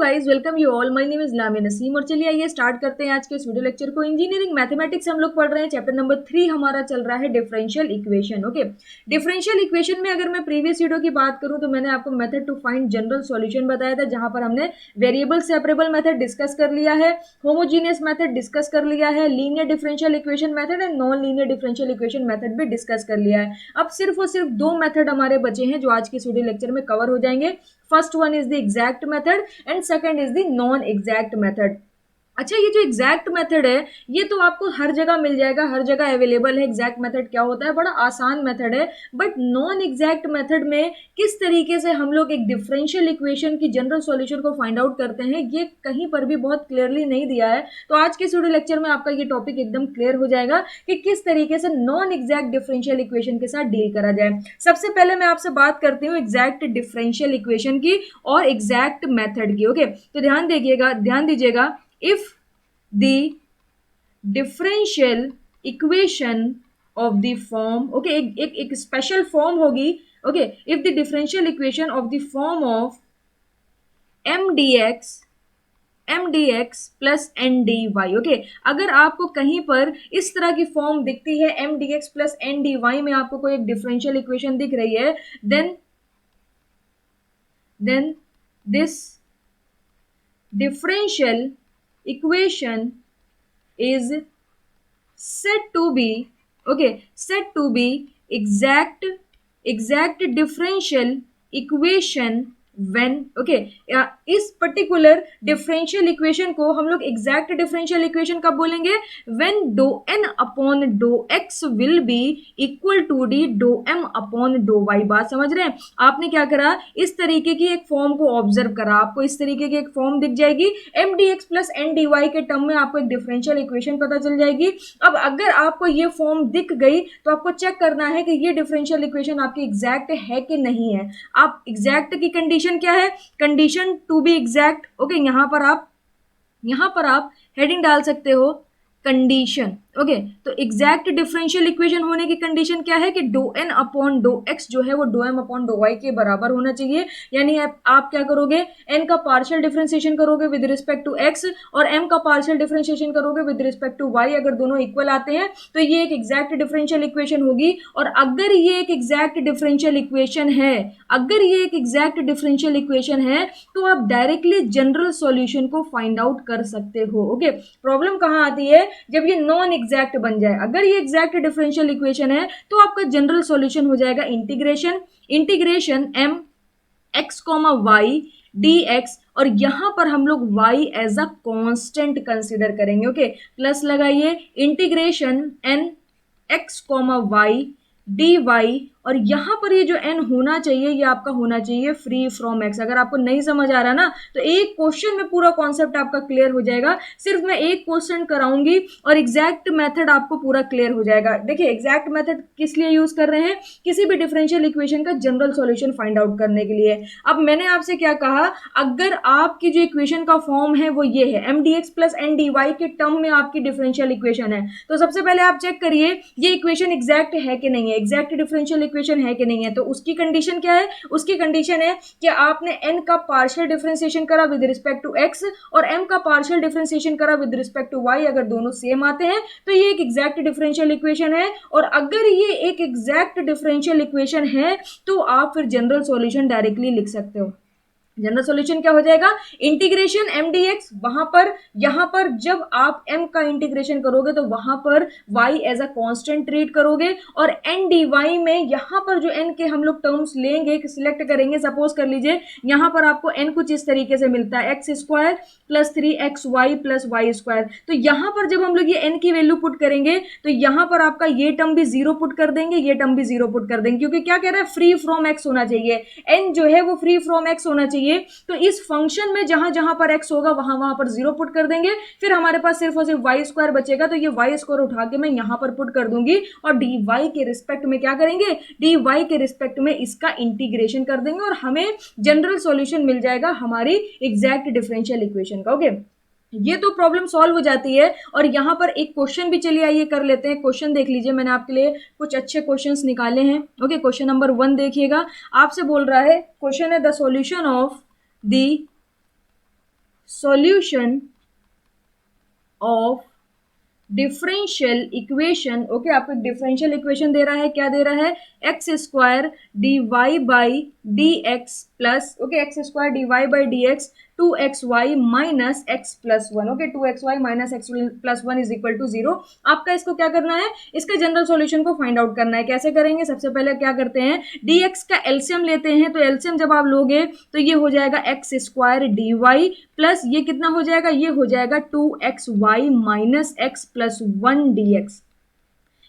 Guys, welcome you all. My name is लामी नसीम और चलिए आइए स्टार्ट करते हैं आज के इस वीडियो लेक्चर को। इंजीनियरिंग मैथमेटिक्स हम लोग पढ़ रहे हैं। चैप्टर नंबर 3 हमारा चल रहा है differential equation. Okay, differential equation में अगर मैं प्रीवियस वीडियो की बात करूं तो मैंने आपको method to find general solution बताया था, जहां पर हमने वेरिएबल सेपरेबल मेथड डिस्कस कर लिया है, होमोजीनियस मेथड डिस्कस कर लिया है, linear differential equation method and non linear differential equation method भी डिस्कस कर लिया है। अब सिर्फ और सिर्फ दो मेथड हमारे बचे हैं जो आज के वीडियो लेक्चर में कवर हो जाएंगे। First one is the exact method and second is the non exact method. अच्छा, ये जो एग्जैक्ट मेथड है ये तो आपको हर जगह मिल जाएगा, हर जगह अवेलेबल है। एग्जैक्ट मेथड क्या होता है, बड़ा आसान मेथड है। बट नॉन एग्जैक्ट मेथड में किस तरीके से हम लोग एक डिफरेंशियल इक्वेशन की जनरल सॉल्यूशन को फाइंड आउट करते हैं, ये कहीं पर भी बहुत क्लियरली नहीं दिया है। तो आज के वीडियो लेक्चर में आपका ये टॉपिक एकदम क्लियर हो जाएगा कि किस तरीके से नॉन एग्जैक्ट डिफरेंशियल इक्वेशन के साथ डील करा जाए। सबसे पहले मैं आपसे बात करती हूँ एग्जैक्ट डिफरेंशियल इक्वेशन की और एग्जैक्ट मेथड की। ओके, तो ध्यान दीजिएगा। If the differential equation of the form, okay, एक स्पेशल फॉर्म होगी। Okay, if the differential equation of the form of mdx plus ndy, okay, अगर आपको कहीं पर इस तरह की फॉर्म दिखती है mdx plus ndy में आपको कोई एक डिफरेंशियल इक्वेशन दिख रही है, then this differential equation is said to be exact differential equation when, इस पर्टिकुलर डिफरेंशियल इक्वेशन को हम लोग एग्जैक्ट डिफरेंशियल इक्वेशन कब बोलेंगे, when do N upon dough x will be equal to d do M upon dough y. बात समझ रहे हैं? आपने क्या करा, इस तरीके की एक फॉर्म को ऑब्जर्व करा, आपको इस तरीके की एक फॉर्म दिख जाएगी, m D x plus N D y के टर्म में आपको एक डिफरेंशियल इक्वेशन पता चल जाएगी। अब अगर आपको ये फॉर्म दिख गई तो आपको चेक करना है कि ये डिफरेंशियल इक्वेशन आपकी एग्जैक्ट है कि नहीं है। आप एग्जैक्ट की कंडीशन क्या है, condition to be exact. Okay, यहां पर आप हेडिंग डाल सकते हो कंडीशन। ओके, तो एग्जैक्ट डिफरेंशियल इक्वेशन होने की कंडीशन क्या है कि do N upon dough x जो है वो do M upon dough y के बराबर होना चाहिए। यानी आप क्या करोगे, एन का पार्शियल डिफरेंशिएशन करोगे विद रिस्पेक्ट टू एक्स और एम का पार्शियल डिफरेंशिएशन करोगे विद रिस्पेक्ट टू वाई। अगर दोनों इक्वल आते हैं तो ये एक एग्जैक्ट डिफरेंशियल इक्वेशन होगी। और अगर ये एक एग्जैक्ट डिफरेंशियल इक्वेशन है तो आप डायरेक्टली जनरल सॉल्यूशन को फाइंड आउट कर सकते हो। ओके, प्रॉब्लम कहां आती है, जब ये नॉन एग्जैक्ट बन जाए। अगर ये एग्जैक्ट डिफरेंशियल इक्वेशन है तो आपका जनरल सॉल्यूशन हो जाएगा integration m x comma y d x, और यहां पर हम लोग y as a constant consider करेंगे। ओके, प्लस लगाइए integration n x comma y d Y, और यहां पर ये जो n होना चाहिए ये आपका होना चाहिए फ्री फ्रॉम x। अगर आपको नहीं समझ आ रहा ना तो एक क्वेश्चन में पूरा कॉन्सेप्ट आपका क्लियर हो जाएगा। सिर्फ मैं एक क्वेश्चन कराऊंगी और एग्जैक्ट मेथड आपको पूरा क्लियर हो जाएगा। देखिए, एग्जैक्ट मेथड किस लिए यूज कर रहे हैं, किसी भी डिफरेंशियल इक्वेशन का जनरल सॉल्यूशन फाइंड आउट करने के लिए। अब मैंने आपसे क्या कहा, अगर आपकी जो इक्वेशन का फॉर्म है वो ये है, M D x plus N D y के टर्म में आपकी डिफरेंशियल इक्वेशन है, तो सबसे पहले आप चेक करिए ये इक्वेशन एग्जैक्ट है कि नहीं है, एग्जैक्ट डिफरेंशियल इक्वेशन है कि नहीं है। तो उसकी कंडीशन क्या है, उसकी कंडीशन है कि आपने n का पार्शियल डिफरेंशिएशन करा विद रिस्पेक्ट टू x और m का पार्शियल डिफरेंशिएशन करा विद रिस्पेक्ट टू y। अगर दोनों सेम आते हैं तो ये एक एग्जैक्ट डिफरेंशियल इक्वेशन है। और अगर ये एक एग्जैक्ट डिफरेंशियल इक्वेशन है तो आप फिर जनरल सॉल्यूशन डायरेक्टली लिख सकते हो। जनरल सॉल्यूशन क्या हो जाएगा, इंटीग्रेशन एम डी एक्स, यहां पर जब आप m का इंटीग्रेशन करोगे तो वहां पर y as a constant treat करोगे, और एन डी वाई में यहां पर जो n के हम लोग टर्म्स लेंगे, सिलेक्ट करेंगे। सपोज कर लीजिए यहां पर आपको n कुछ इस तरीके से मिलता है, x square plus 3xy plus y square. तो यहां पर जब हम लोग ये n की वैल्यू पुट करेंगे तो यहां पर आपका ये टर्म भी जीरो पुट कर देंगे, ये टर्म भी जीरो पुट कर देंगे, क्योंकि क्या कह रहा है, फ्री फ्रॉम x होना चाहिए, n जो है वो फ्री फ्रॉम x होना चाहिए। तो इस फंक्शन में जहां जहां पर x होगा वहां पर जीरो पुट कर देंगे। फिर हमारे पास सिर्फ और सिर्फ वाई स्क्वायर बचेगा, तो ये वाई स्क्वायर उठा के मैं यहां पर पुट कर दूंगी और डी वाई के रिस्पेक्ट में क्या करेंगे, डी वाई के रिस्पेक्ट में इसका इंटीग्रेशन कर देंगे और हमें जनरल सॉल्यूशन मिल जाएगा हमारी एग्जैक्ट डिफरेंशियल इक्वेशन का। ओके, ये तो प्रॉब्लम सॉल्व हो जाती है। और यहां पर एक क्वेश्चन भी चलिए आइए कर लेते हैं। क्वेश्चन देख लीजिए, मैंने आपके लिए कुछ अच्छे क्वेश्चंस निकाले हैं। ओके, क्वेश्चन नंबर 1 देखिएगा, आपसे बोल रहा है, क्वेश्चन है the solution of the solution of differential equation, okay, आपको डिफरेंशियल इक्वेशन दे रहा है, क्या दे रहा है, x square d y by d x plus, okay, x square d y by d x 2xy minus x plus one, okay, 2xy minus x plus one is equal to 0। आपका इसको क्या करना है, इसका जनरल सॉल्यूशन को find out करना है। कैसे करेंगे, सबसे पहले क्या करते हैं, dx का एलसीएम लेते हैं, तो एलसीएम जब आप लोगे तो ये हो जाएगा x square d y plus ये कितना हो जाएगा, ये हो जाएगा 2xy minus x plus one d x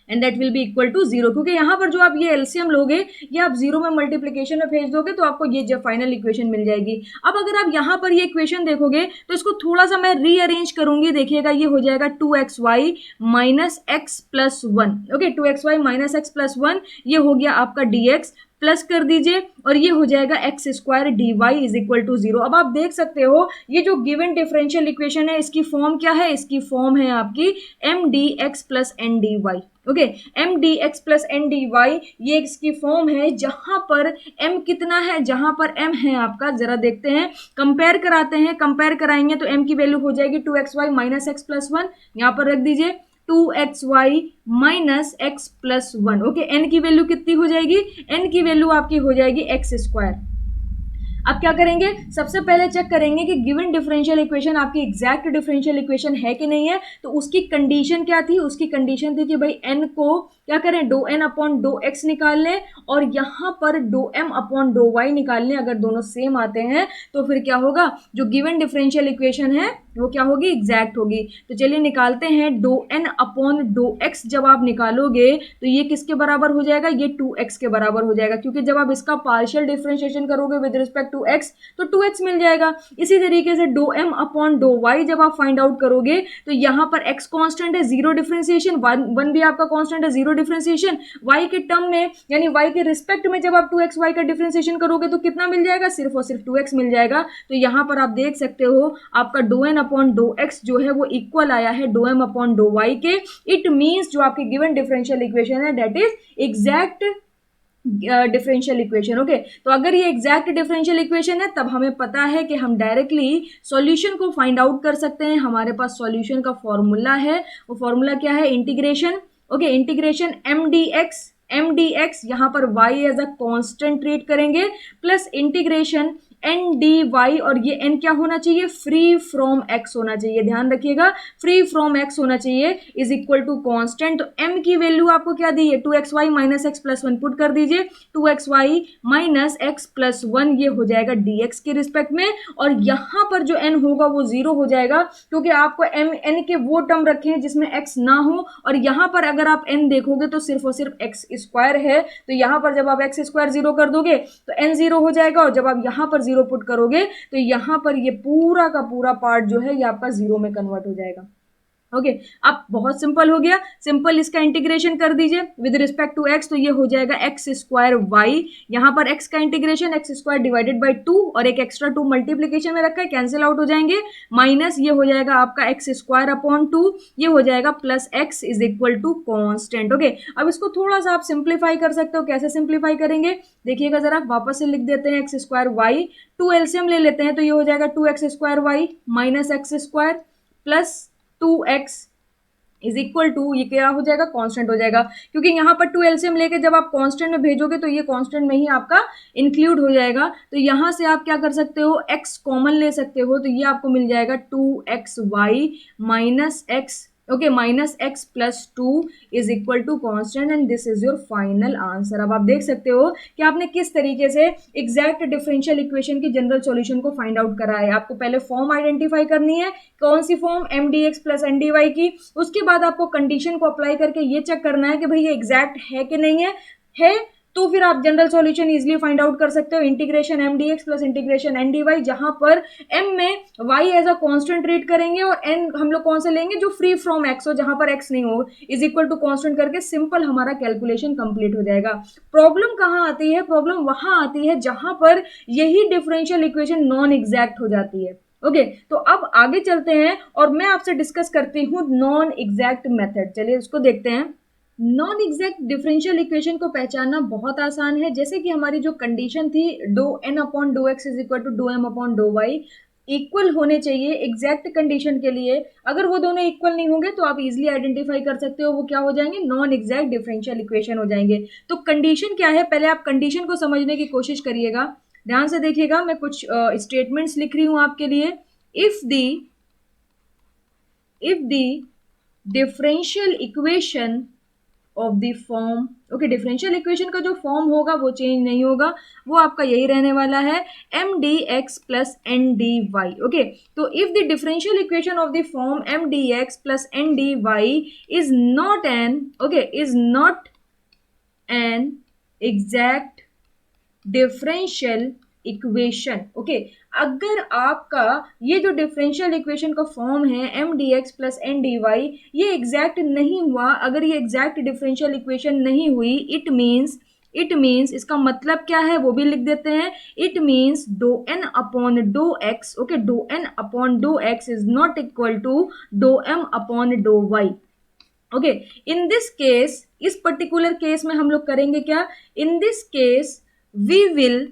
and that will be equal to 0, क्योंकि यहाँ पर जो आप ये एलसीएम लोगे ये आप 0 में मल्टीप्लीकेशन में भेज दोगे तो आपको ये फाइनल इक्वेशन मिल जाएगी। अब अगर आप यहाँ पर ये इक्वेशन देखोगे तो इसको थोड़ा सा मैं रीअरेंज करूंगी, देखिएगा ये हो जाएगा 2xy minus x plus one, okay, 2xy minus x plus one, ये हो गया आपका dx, प्लस कर दीजिए और ये हो जाएगा x square d y is equal to 0। अब आप देख सकते हो ये जो गिवन डिफरेंशियल इक्वेशन है इसकी फॉर्म क्या है, इसकी फॉर्म है आपकी m D x plus N D y, okay, m D x plus N D y, ये इसकी फॉर्म है जहां पर m कितना है, जहां पर m है आपका, जरा देखते हैं, कंपेयर कराते हैं, कंपेयर कराएंगे तो m की वैल्यू हो जाएगी 2xy minus x plus one, यहाँ पर रख दीजिए 2xy minus x plus one, okay, n की वैल्यू कितनी हो जाएगी, n की वैल्यू आपकी हो जाएगी एक्स स्क्वायर। अब क्या करेंगे, सबसे पहले चेक करेंगे कि गिवन डिफरेंशियल इक्वेशन आपकी एग्जैक्ट डिफरेंशियल इक्वेशन है कि नहीं है। तो उसकी कंडीशन क्या थी, उसकी कंडीशन थी कि भाई n को क्या करें, do n upon dough x निकाल लें और यहाँ पर dough m upon dough y निकाल लें। अगर दोनों सेम आते हैं तो फिर क्या होगा, जो गिवन डिफरेंशियल इक्वेशन है वो क्या होगी, एग्जैक्ट होगी। तो चलिए निकालते हैं, do n upon dough x जब आप निकालोगे तो ये किसके बराबर हो जाएगा, ये 2x के बराबर हो जाएगा, क्योंकि जब आप इसका पार्शियल डिफरेंशिएशन करोगे विद रिस्पेक्ट टू x तो 2x मिल जाएगा। इसी तरीके से do m upon dough y जब आप फाइंड आउट करोगे तो यहाँ पर x कांस्टेंट है, जीरो डिफरेंशिएशन, वन भी आपका कांस्टेंट है, जीरो डिफरेंशिएशन, y के टर्म में यानी y के रिस्पेक्ट में जब आप 2xy का डिफरेंशिएशन करोगे तो कितना मिल जाएगा, सिर्फ और सिर्फ 2x मिल जाएगा। तो यहाँ पर आप देख सकते हो आपका do n upon dough x जो है वो इक्वल आया है do m upon dough y के। इट मीन्स जो आपकी गिवन डिफरेंशियल इक्वेशन है that is exact differential equation, okay. तो अगर ये एग्जैक्ट डिफरेंशियल इक्वेशन है तब हमें पता है कि हम डायरेक्टली सॉल्यूशन को फाइंड आउट कर सकते हैं। हमारे पास सॉल्यूशन का फॉर्मूला है, वो फॉर्मूला क्या है, integration, okay, integration M D x यहाँ पर y as a constant treat करेंगे plus integration N D Y, और ये n क्या होना चाहिए, फ्री फ्रॉम x होना चाहिए, ध्यान रखिएगा फ्री फ्रॉम x होना चाहिए, इज इक्वल टू कांस्टेंट। तो m की वैल्यू आपको क्या दी है, 2xy minus x plus one, put कर दीजिए 2xy minus x plus one, ये हो जाएगा dx के रिस्पेक्ट में, और यहाँ पर जो n होगा वो 0 हो जाएगा क्योंकि आपको n के वो टर्म रखे हैं जिसमें x ना हो, और यहाँ पर अगर आप n देखोगे तो सिर्फ और सिर्फ x स्क्वायर है, तो यहाँ पर जब आप x स्क्वायर 0 कर दोगे तो n 0 हो जाएगा, और जब आप यहाँ पर 0 पुट करोगे तो यहाँ पर ये पूरा का पूरा पार्ट जो है ये आपका 0 में कन्वर्ट हो जाएगा, ओके। अब बहुत सिंपल हो गया, सिंपल इसका इंटीग्रेशन कर दीजिए विद रिस्पेक्ट टू x, तो ये हो जाएगा एक्स स्क्वायर वाई, यहाँ पर x का integration x square divided by 2 और एक एक्स्ट्रा 2 मल्टीप्लीकेशन में रखा है, कैंसिल आउट हो जाएंगे, माइनस ये हो जाएगा आपका एक्स स्क्वायर अपॉन 2, ये हो जाएगा plus x is equal to constant, okay. अब इसको थोड़ा सा आप सिंप्लीफाई कर सकते हो, कैसे सिंप्लीफाई करेंगे देखिएगा जरा, वापस से लिख देते हैं एक्स स्क्वायर वाई, 2 एलसीएम ले लेते हैं तो ये हो जाएगा 2x square y minus x square plus 2x is equal to, ये क्या हो जाएगा, कांस्टेंट हो जाएगा, क्योंकि यहाँ पर 2 एलसीएम लेके जब आप कांस्टेंट में भेजोगे तो ये कांस्टेंट में ही आपका इंक्लूड हो जाएगा। तो यहाँ से आप क्या कर सकते हो, x कॉमन ले सकते हो, तो ये आपको मिल जाएगा 2xy minus x, okay, minus x plus 2 is equal to constant, and this is your final answer. अब आप देख सकते हो कि आपने किस तरीके से एग्जैक्ट डिफरेंशियल इक्वेशन की जनरल सॉल्यूशन को फाइंड आउट करा है। आपको पहले फॉर्म आइडेंटिफाई करनी है, कौन सी form, M D x plus N D Y की, उसके बाद आपको कंडीशन को अप्लाई करके ये चेक करना है कि भाई ये एग्जैक्ट है कि नहीं है तो फिर आप general solution easily find out कर सकते हो, integration M D x plus integration N D y, जहां पर m में y as a constant treat करेंगे और n हम लोग कौन से लेंगे, जो फ्री फ्रॉम x हो, जहां पर x नहीं हो, इज इक्वल टू कांस्टेंट करके सिंपल हमारा कैलकुलेशन कंप्लीट हो जाएगा। प्रॉब्लम कहाँ आती है, प्रॉब्लम वहां आती है जहां पर यही डिफरेंशियल इक्वेशन नॉन एग्जैक्ट हो जाती है, ओके। तो अब आगे चलते हैं और मैं आपसे डिस्कस करती हूँ नॉन एग्जैक्ट मेथड, चलिए उसको देखते हैं। नॉन एग्जैक्ट डिफरेंशियल इक्वेशन को पहचानना बहुत आसान है, जैसे कि हमारी जो कंडीशन थी do n upon dough x is equal to do m upon dough y, equal होने चाहिए एग्जैक्ट कंडीशन के लिए। अगर वो दोनों इक्वल नहीं होंगे तो आप इजीली आइडेंटिफाई कर सकते हो वो क्या हो जाएंगे, नॉन एग्जैक्ट डिफरेंशियल इक्वेशन हो जाएंगे। तो कंडीशन क्या है, पहले आप कंडीशन को समझने की कोशिश करिएगा, ध्यान से देखिएगा। मैं कुछ स्टेटमेंट्स लिख रही हूं आपके लिए। If the differential equation of the form, okay, differential equation का जो फॉर्म होगा वो चेंज नहीं होगा, वो आपका यही रहने वाला है, M D x plus N D y. Okay, तो if the differential equation of the form M D x plus N D y is not an, okay, is not an exact differential equation, okay, अगर आपका ये जो differential equation का form है M D x plus N D y, ये exact नहीं हुआ, अगर ये एग्जैक्ट डिफरेंशियल इक्वेशन नहीं हुई, इट मीन्स इसका मतलब क्या है वो भी लिख देते हैं। It means dough N upon dough x, okay, डो N upon dough x is not equal to dough M upon dough y. Okay, in this case, इस पर्टिकुलर केस में हम लोग करेंगे क्या, in this case we will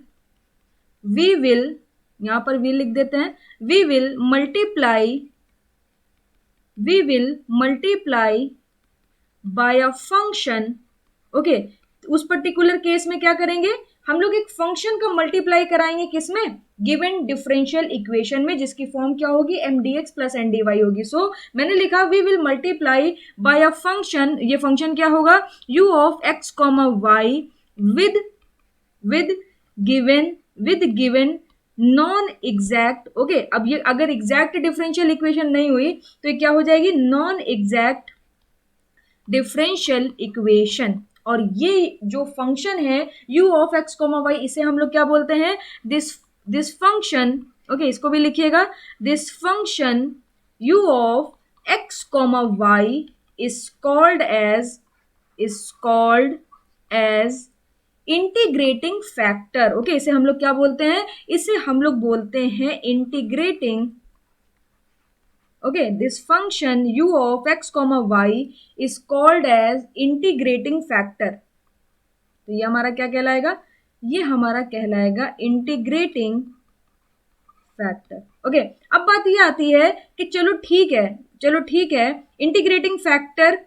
यहां पर we लिख देते हैं, we will multiply by a function. Okay, उस पर्टिकुलर केस में क्या करेंगे, हम लोग एक फंक्शन का मल्टीप्लाई कराएंगे, किसमें, गिवन डिफरेंशियल इक्वेशन में, जिसकी फॉर्म क्या होगी, m D x plus N D y होगी। सो मैंने लिखा we will multiply by a function, ये फंक्शन क्या होगा, u of x comma y with with given non exact. Okay, अब ये अगर एग्जैक्ट डिफरेंशियल इक्वेशन नहीं हुई तो ये क्या हो जाएगी, नॉन एग्जैक्ट डिफरेंशियल इक्वेशन। और ये जो फंक्शन है u of x comma y, इसे हम लोग क्या बोलते हैं, दिस फंक्शन, ओके, इसको भी लिखिएगा, this function u of x comma y is called as integrating factor. Okay, इसे हम लोग क्या बोलते हैं, इसे हम लोग बोलते हैं integrating, okay, this function u of x comma y is called as integrating factor. तो ये हमारा क्या कहलाएगा, ये हमारा कहलाएगा इंटीग्रेटिंग फैक्टर। ओके, अब बात ये आती है कि चलो ठीक है, integrating factor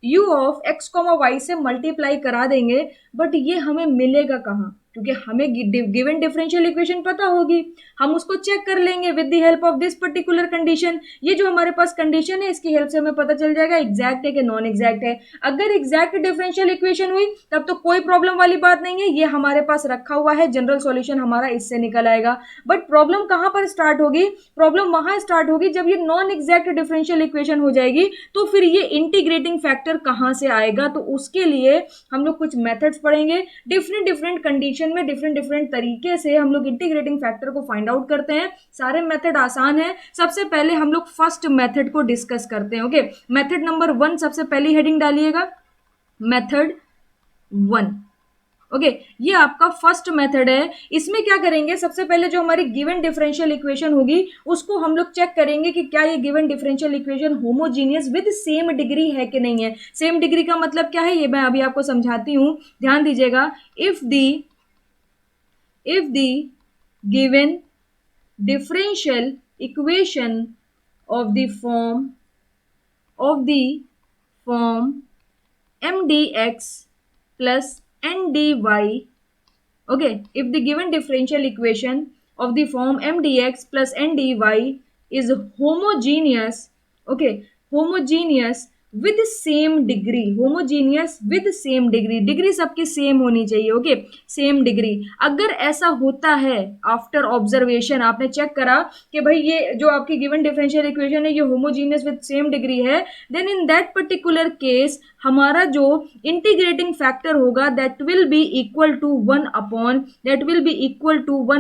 u of x comma y से मल्टीप्लाई करा देंगे, बट ये हमें मिलेगा कहाँ, क्योंकि हमें गिवन डिफरेंशियल इक्वेशन पता होगी, हम उसको चेक कर लेंगे with the help of this particular condition. ये जो हमारे पास कंडीशन है इसकी हेल्प से हमें पता चल जाएगा एग्जैक्ट है कि नॉन एग्जैक्ट है। अगर एग्जैक्ट डिफरेंशियल इक्वेशन हुई तब तो कोई प्रॉब्लम वाली बात नहीं है, ये हमारे पास रखा हुआ है, जनरल सॉल्यूशन हमारा इससे निकल आएगा। बट प्रॉब्लम कहाँ पर स्टार्ट होगी, प्रॉब्लम वहां स्टार्ट होगी जब ये नॉन एग्जैक्ट डिफरेंशियल इक्वेशन हो जाएगी, तो फिर ये इंटीग्रेटिंग फैक्टर कहाँ से आएगा। तो उसके लिए हम लोग कुछ मेथड्स पढ़ेंगे, डिफरेंट कंडीशन में डिफरेंट तरीके से हम लोग इंटीग्रेटिंग फैक्टर को फाइंड आउट करते हैं। सारे मेथड आसान है। सबसे पहले हम लोग फर्स्ट मेथड को डिस्कस करते हैं। ओके, मेथड नंबर 1, सबसे पहली हेडिंग डालिएगा, मेथड 1। ओके, ये आपका फर्स्ट मेथड है। इसमें क्या करेंगे, सबसे पहले जो हमारी गिवन डिफरेंशियल इक्वेशन होगी उसको हम लोग चेक करेंगे कि क्या ये given differential equation homogeneous with same degree है कि नहीं है। सेम डिग्री का मतलब क्या है, ये मैं अभी आपको समझाती हूं, ध्यान दीजिएगा। If the given differential equation of the form mdx plus ndy, okay, if the given differential equation of the form mdx plus ndy is homogeneous, okay, homogeneous with same degree, homogeneous with same degree, degree सबकी same होनी चाहिए। Okay, same degree. अगर ऐसा होता है after observation, आपने check करा कि भाई ये जो आपकी गिवन डिफरेंशियल इक्वेशन है ये होमोजीनियस विद सेम डिग्री है, then in that particular case हमारा जो इंटीग्रेटिंग फैक्टर होगा that will be equal to 1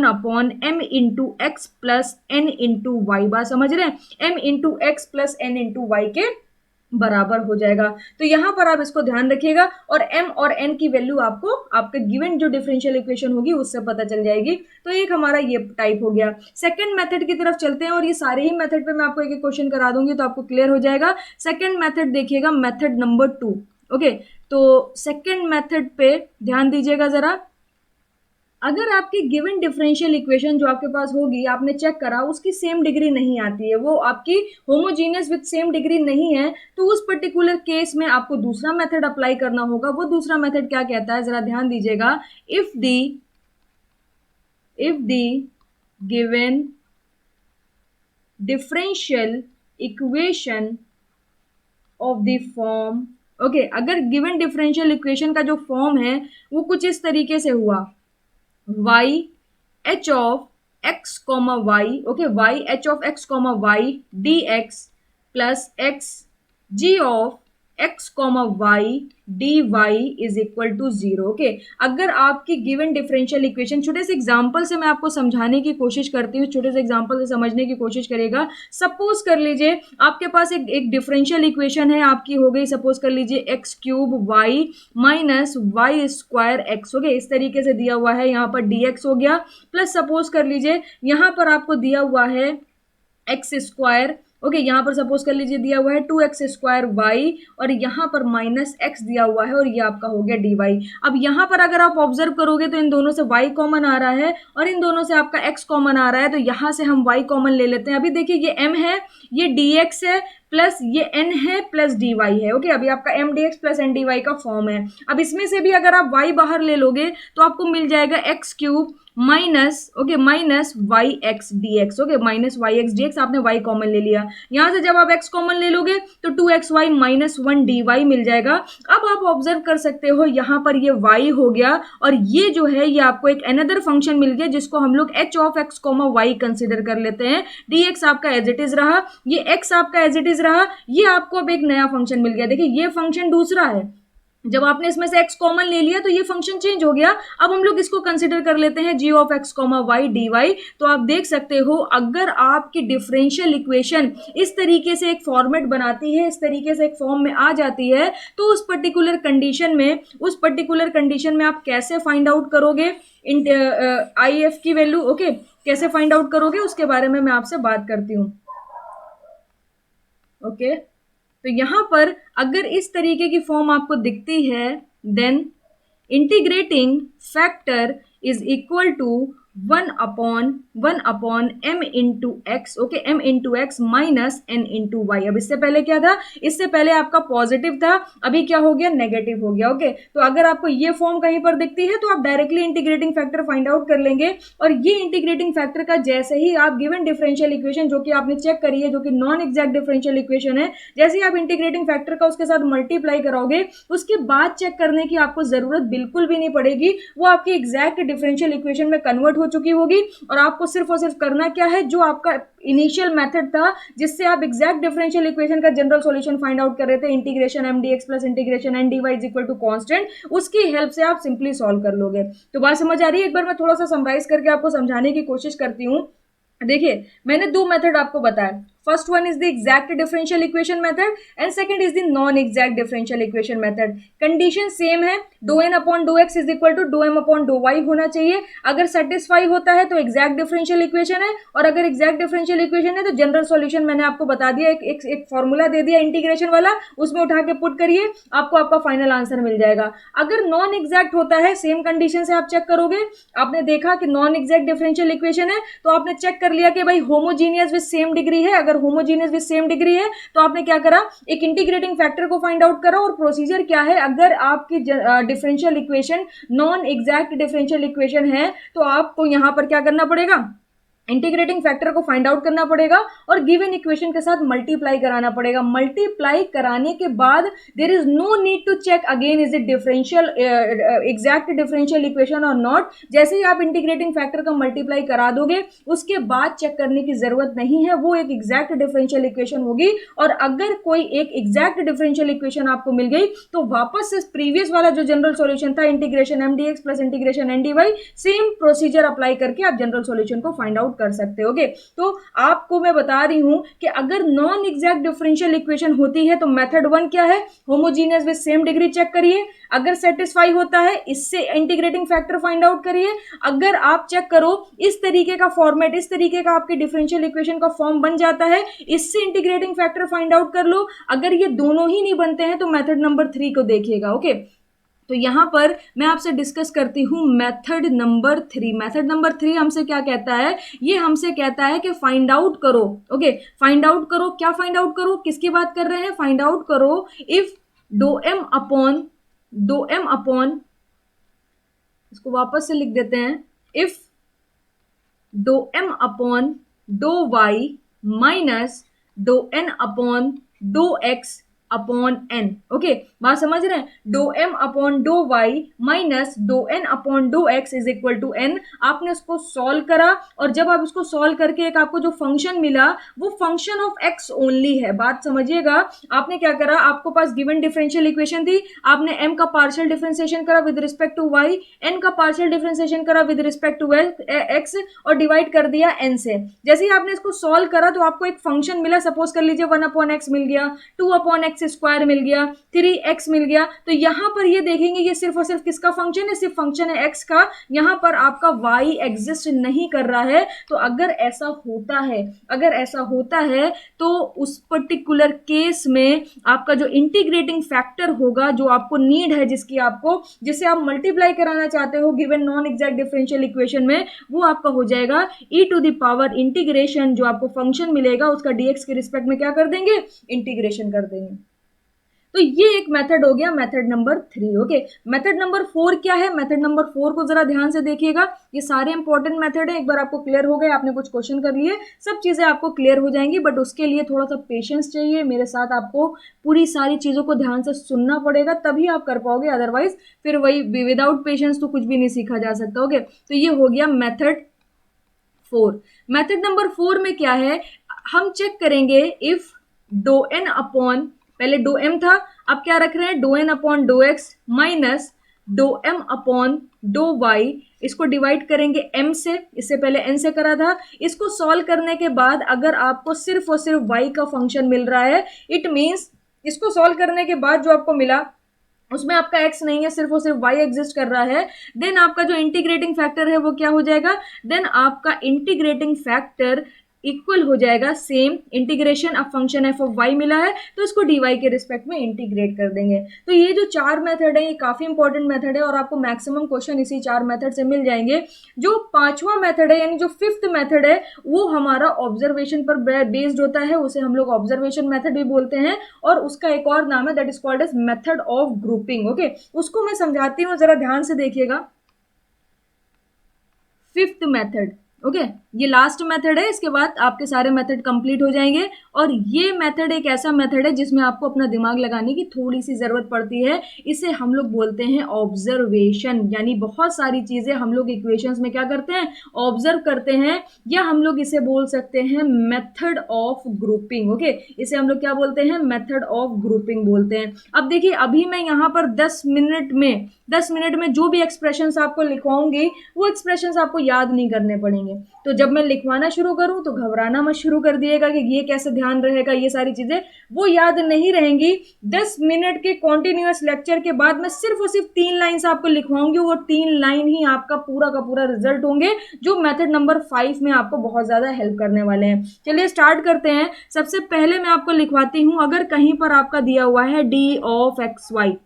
upon m into x plus n into y. बात समझ रहे हैं, m into x plus n into y के बराबर हो जाएगा। तो यहां पर आप इसको ध्यान रखिएगा, और m और n की वैल्यू आपको आपके गिवन जो डिफरेंशियल इक्वेशन होगी उससे पता चल जाएगी। तो एक हमारा ये टाइप हो गया। सेकंड मेथड की तरफ चलते हैं, और ये सारे ही मेथड पे मैं आपको एक एक क्वेश्चन करा दूंगी तो आपको क्लियर हो जाएगा। सेकंड मेथड देखिएगा, मेथड नंबर 2। ओके, तो सेकंड मेथड पे ध्यान दीजिएगा जरा। अगर आपकी गिवन डिफरेंशियल इक्वेशन जो आपके पास होगी, आपने चेक करा उसकी सेम डिग्री नहीं आती है, वो आपकी होमोजीनियस विद सेम डिग्री नहीं है, तो उस पर्टिकुलर केस में आपको दूसरा मेथड अप्लाई करना होगा। वो दूसरा मेथड क्या कहता है, जरा ध्यान दीजिएगा। If the given differential equation of the form, okay, अगर गिवन डिफरेंशियल इक्वेशन का जो फॉर्म है वो कुछ इस तरीके से हुआ, y h of x comma y, okay, y h of x comma y dx plus x g of x comma y dy is equal to 0, okay. अगर आपकी गिवन डिफरेंशियल इक्वेशन, छोटे से एग्जांपल से मैं आपको समझाने की कोशिश करती हूँ, छोटे से एग्जांपल से समझने की कोशिश करेगा। सपोज कर लीजिए आपके पास एक डिफरेंशियल इक्वेशन है, आपकी हो गई, सपोज कर लीजिए x cube y minus y square x, okay, इस तरीके से दिया हुआ है। यहाँ पर dx हो गया, प्लस सपोज कर लीजिए यहाँ पर आपको दिया हुआ है एक्स स्क्वायर, ओके, यहाँ पर सपोज कर लीजिए दिया हुआ है 2x स्क्वायर वाई, और यहाँ पर माइनस एक्स दिया हुआ है, और ये आपका हो गया डी वाई। अब यहाँ पर अगर आप ऑब्जर्व करोगे तो इन दोनों से y कॉमन आ रहा है और इन दोनों से आपका x कॉमन आ रहा है, तो यहाँ से हम y कॉमन ले लेते हैं। अभी देखिए ये m है, ये dx है, प्लस ये n है, प्लस dy है, ओके। अभी आपका m dx plus n dy का फॉर्म है। अब इसमें से भी अगर आप y बाहर ले लोगे तो आपको मिल जाएगा x cube minus, okay, minus y x d x, okay, minus y x d x, आपने y कॉमन ले लिया। यहाँ से जब आप x कॉमन ले लोगे तो 2xy माइनस 1 dy मिल जाएगा। अब आप ऑब्जर्व कर सकते हो यहाँ पर ये y हो गया, और ये जो है ये आपको एक अनदर फंक्शन मिल गया जिसको हम लोग h of x comma y consider कर लेते हैं। dx आपका एज इट इज रहा, ये x आपका एज इट इज रहा, ये आपको अब एक नया फंक्शन मिल गया। देखिए ये फंक्शन दूसरा है, जब आपने इसमें से x कॉमन ले लिया तो ये फंक्शन चेंज हो गया। अब हम लोग इसको कंसिडर कर लेते हैं g of x comma y d y. तो आप देख सकते हो अगर आपकी डिफरेंशियल इक्वेशन इस तरीके से एक फॉर्मेट बनाती है, इस तरीके से एक फॉर्म में आ जाती है, तो उस पर्टिकुलर कंडीशन में आप कैसे फाइंड आउट करोगे आई एफ की वैल्यू, ओके, कैसे फाइंड आउट करोगे उसके बारे में मैं आपसे बात करती हूँ, ओके। तो यहां पर अगर इस तरीके की फॉर्म आपको दिखती है, then integrating factor is equal to 1 upon m into x, okay, m into x minus n into y. अब इससे पहले क्या था, इससे पहले आपका पॉजिटिव था, अभी क्या हो गया, नेगेटिव हो गया, ओके। तो अगर आपको ये फॉर्म कहीं पर दिखती है तो आप directly integrating factor find out कर लेंगे, और ये इंटीग्रेटिंग फैक्टर का जैसे ही आप गिवन डिफरेंशियल इक्वेशन जो कि आपने चेक करी है, जो कि नॉन एग्जैक्ट डिफरेंशियल इक्वेशन है, जैसे ही आप इंटीग्रेटिंग फैक्टर का उसके साथ मल्टीप्लाई कराओगे, उसके बाद चेक करने की आपको जरूरत बिल्कुल भी नहीं पड़ेगी, वो आपकी एग्जैक्ट डिफरेंशियल इक्वेशन में कन्वर्ट हो चुकी होगी, और आपको सिर्फ और सिर्फ करना क्या है, जो आपका इनिशियल मेथड था जिससे आप एग्जैक्ट डिफरेंशियल इक्वेशन का जनरल सॉल्यूशन फाइंड आउट कर रहे थे, integration M D x plus integration N D y is equal to constant, उसकी हेल्प से आप सिंपली सॉल्व कर लोगे। तो बात समझ आ रही है? एक बार मैं थोड़ा सा समराइज करके आपको समझाने की कोशिश करती हूँ। देखिए मैंने दो मेथड आपको बताया, first one is the exact differential equation method and second is the non exact differential equation method. Condition same है, dough N upon dough x is equal to dough M upon dough y होना चाहिए। अगर satisfy होता है तो exact differential equation है, और अगर एग्जैक्ट डिफरेंशियल इक्वेशन है तो जनरल सॉल्यूशन मैंने आपको बता दिया, एक फॉर्मूला दे दिया इंटीग्रेशन वाला, उसमें उठा के पुट करिए, आपको आपका फाइनल आंसर मिल जाएगा। अगर नॉन एग्जैक्ट होता है, सेम कंडीशन से आप चेक करोगे, आपने देखा कि नॉन एग्जैक्ट डिफरेंशियल इक्वेशन है, तो आपने चेक कर लिया कि भाई होमोजीनियस विद सेम डिग्री है। अगर होमोजीनियस विद सेम डिग्री है तो आपने क्या करा, एक इंटीग्रेटिंग फैक्टर को फाइंड आउट करा। और प्रोसीजर क्या है, अगर आपकी differential equation non exact differential equation है तो आपको यहां पर क्या करना पड़ेगा, इंटीग्रेटिंग फैक्टर को फाइंड आउट करना पड़ेगा और गिवन इक्वेशन के साथ मल्टीप्लाई कराना पड़ेगा। मल्टीप्लाई कराने के बाद there is no need to check again is it differential exact differential equation और नॉट। जैसे ही आप इंटीग्रेटिंग फैक्टर का मल्टीप्लाई करा दोगे उसके बाद चेक करने की जरूरत नहीं है, वो एक एग्जैक्ट डिफरेंशियल इक्वेशन होगी। और अगर कोई एक एग्जैक्ट डिफरेंशियल इक्वेशन आपको मिल गई तो वापस से प्रीवियस वाला जो जनरल सॉल्यूशन था, integration M D x plus integration N D y, same procedure apply करके आप जनरल सॉल्यूशन को फाइंड आउट कर सकते होगे। तो आपको मैं बता रही हूं कि अगर नॉन एग्जैक्ट डिफरेंशियल इक्वेशन होती है तो मेथड वन क्या है, homogeneous with same degree check करिए। अगर सेटिस्फाई होता है इससे इंटीग्रेटिंग फैक्टर फाइंड आउट करिए। अगर आप चेक करो इस तरीके का फॉर्मेट, इस तरीके का आपके डिफरेंशियल इक्वेशन का फॉर्म बन जाता है, इससे इंटीग्रेटिंग फैक्टर फाइंड आउट कर लो। अगर ये दोनों ही नहीं बनते हैं तो मेथड नंबर 3 को देखिएगा, ओके। तो यहाँ पर मैं आपसे डिस्कस करती हूँ मेथड नंबर 3। मेथड नंबर 3 हमसे क्या कहता है, ये हमसे कहता है कि फाइंड आउट करो। ओके, फाइंड आउट करो, क्या फाइंड आउट करो, किसकी बात कर रहे हैं, फाइंड आउट करो इफ डो एम अपॉन, इसको वापस से लिख देते हैं, इफ डो M upon dough y minus डो N upon dough x upon n. Okay, बात समझ रहे हैं, डो M upon dough y minus डो N upon dough x is equal to n. आपने उसको सॉल्व करा और जब आप इसको सॉल्व करके एक आपको जो फंक्शन मिला वो फंक्शन ऑफ एक्स ओनली है। बात समझिएगा, आपने क्या करा, आपको पास गिवन डिफरेंशियल इक्वेशन थी, आपने m का पार्शियल डिफरेंशिएशन करा with respect to y, n का पार्शियल डिफरेंशिएशन करा विद रिस्पेक्ट टू x और डिवाइड कर दिया n से। जैसे ही आपने इसको सॉल्व करा तो आपको एक फंक्शन मिला, सपोज कर लीजिए 1/x मिल गया, 2/x स्क्वायर मिल गया, 3x मिल गया। तो यहां पर ये देखेंगे ये सिर्फ और सिर्फ किसका फंक्शन है, सिर्फ फंक्शन है x का, यहां पर आपका y एग्जिस्ट नहीं कर रहा है। तो अगर ऐसा होता है तो उस पर्टिकुलर केस में आपका जो इंटीग्रेटिंग फैक्टर होगा, जो आपको नीड है, जिसे आप मल्टीप्लाई कराना चाहते हो given non exact differential equation में, वो आपका हो जाएगा e to the power integration, जो आपको फंक्शन मिलेगा उसका dx के रिस्पेक्ट में क्या कर देंगे, इंटीग्रेशन कर देंगे। तो ये एक मेथड हो गया, method number 3। Okay, method number 4 क्या है, मेथड नंबर 4 को जरा ध्यान से देखिएगा। ये सारे इंपॉर्टेंट मेथड है, एक बार आपको क्लियर हो गए, आपने कुछ क्वेश्चन कर लिए, सब चीजें आपको क्लियर हो जाएंगी, बट उसके लिए थोड़ा सा पेशेंस चाहिए मेरे साथ। आपको पूरी सारी चीजों को ध्यान से सुनना पड़ेगा, तभी आप कर पाओगे, अदरवाइज फिर वही विदाउट पेशेंस तो कुछ भी नहीं सीखा जा सकता। ओके, तो ये हो गया मेथड 4। मेथड नंबर 4 में क्या है, हम चेक करेंगे इफ डो एन अपॉन, पहले डो एम था, अब क्या रख रहे हैं, डो N upon dough x minus डो एम अपॉन डो वाई, इसको डिवाइड करेंगे m से, इससे पहले n से करा था। इसको सॉल्व करने के बाद अगर आपको सिर्फ और सिर्फ y का फंक्शन मिल रहा है, इट मीन्स इसको सॉल्व करने के बाद जो आपको मिला उसमें आपका x नहीं है, सिर्फ और सिर्फ y एग्जिस्ट कर रहा है, देन आपका जो इंटीग्रेटिंग फैक्टर है वो क्या हो जाएगा, देन आपका इंटीग्रेटिंग फैक्टर इक्वल हो जाएगा सेम इंटीग्रेशन, अब फंक्शन एफ ऑफ वाई मिला है तो इसको डी वाई के रिस्पेक्ट में इंटीग्रेट कर देंगे। तो ये जो 4 मेथड है ये काफी इंपॉर्टेंट मेथड है और आपको मैक्सिमम क्वेश्चन इसी 4 मेथड से मिल जाएंगे। जो 5वां मेथड है यानी जो 5th मेथड है वो हमारा ऑब्जर्वेशन पर बेस्ड होता है, उसे हम लोग ऑब्जर्वेशन मेथड भी बोलते हैं और उसका एक और नाम है that is called as method of grouping. Okay, उसको मैं समझाती हूँ, जरा ध्यान से देखिएगा। 5th मेथड, ओके, ये लास्ट मेथड है, इसके बाद आपके सारे मेथड कंप्लीट हो जाएंगे। और ये मेथड एक ऐसा मेथड है जिसमें आपको अपना दिमाग लगाने की थोड़ी सी जरूरत पड़ती है। इसे हम लोग बोलते हैं ऑब्जर्वेशन, यानी बहुत सारी चीजें हम लोग इक्वेशंस में क्या करते हैं, ऑब्जर्व करते हैं, या हम लोग इसे बोल सकते हैं मेथड ऑफ ग्रुपिंग। ओके, इसे हम लोग क्या बोलते हैं, मेथड ऑफ ग्रुपिंग बोलते हैं। अब देखिए, अभी मैं यहाँ पर 10 मिनट में जो भी एक्सप्रेशंस आपको लिखवाऊंगी वो एक्सप्रेशंस आपको याद नहीं करने पड़ेंगे। तो जब मैं लिखवाना शुरू करूं तो घबराना मत शुरू कर दिएगा कि ये कैसे ध्यान रहेगा, ये सारी चीजें वो याद नहीं रहेंगी। 10 मिनट के कॉन्टिन्यूअस लेक्चर के बाद मैं सिर्फ और सिर्फ 3 लाइन्स आपको लिखवाऊंगी, वो 3 लाइन ही आपका पूरा का पूरा रिजल्ट होंगे, जो मेथड नंबर 5 में आपको बहुत ज्यादा हेल्प करने वाले हैं। चलिए स्टार्ट करते हैं। सबसे पहले मैं आपको लिखवाती हूं, अगर कहीं पर आपका दिया हुआ है d of x y,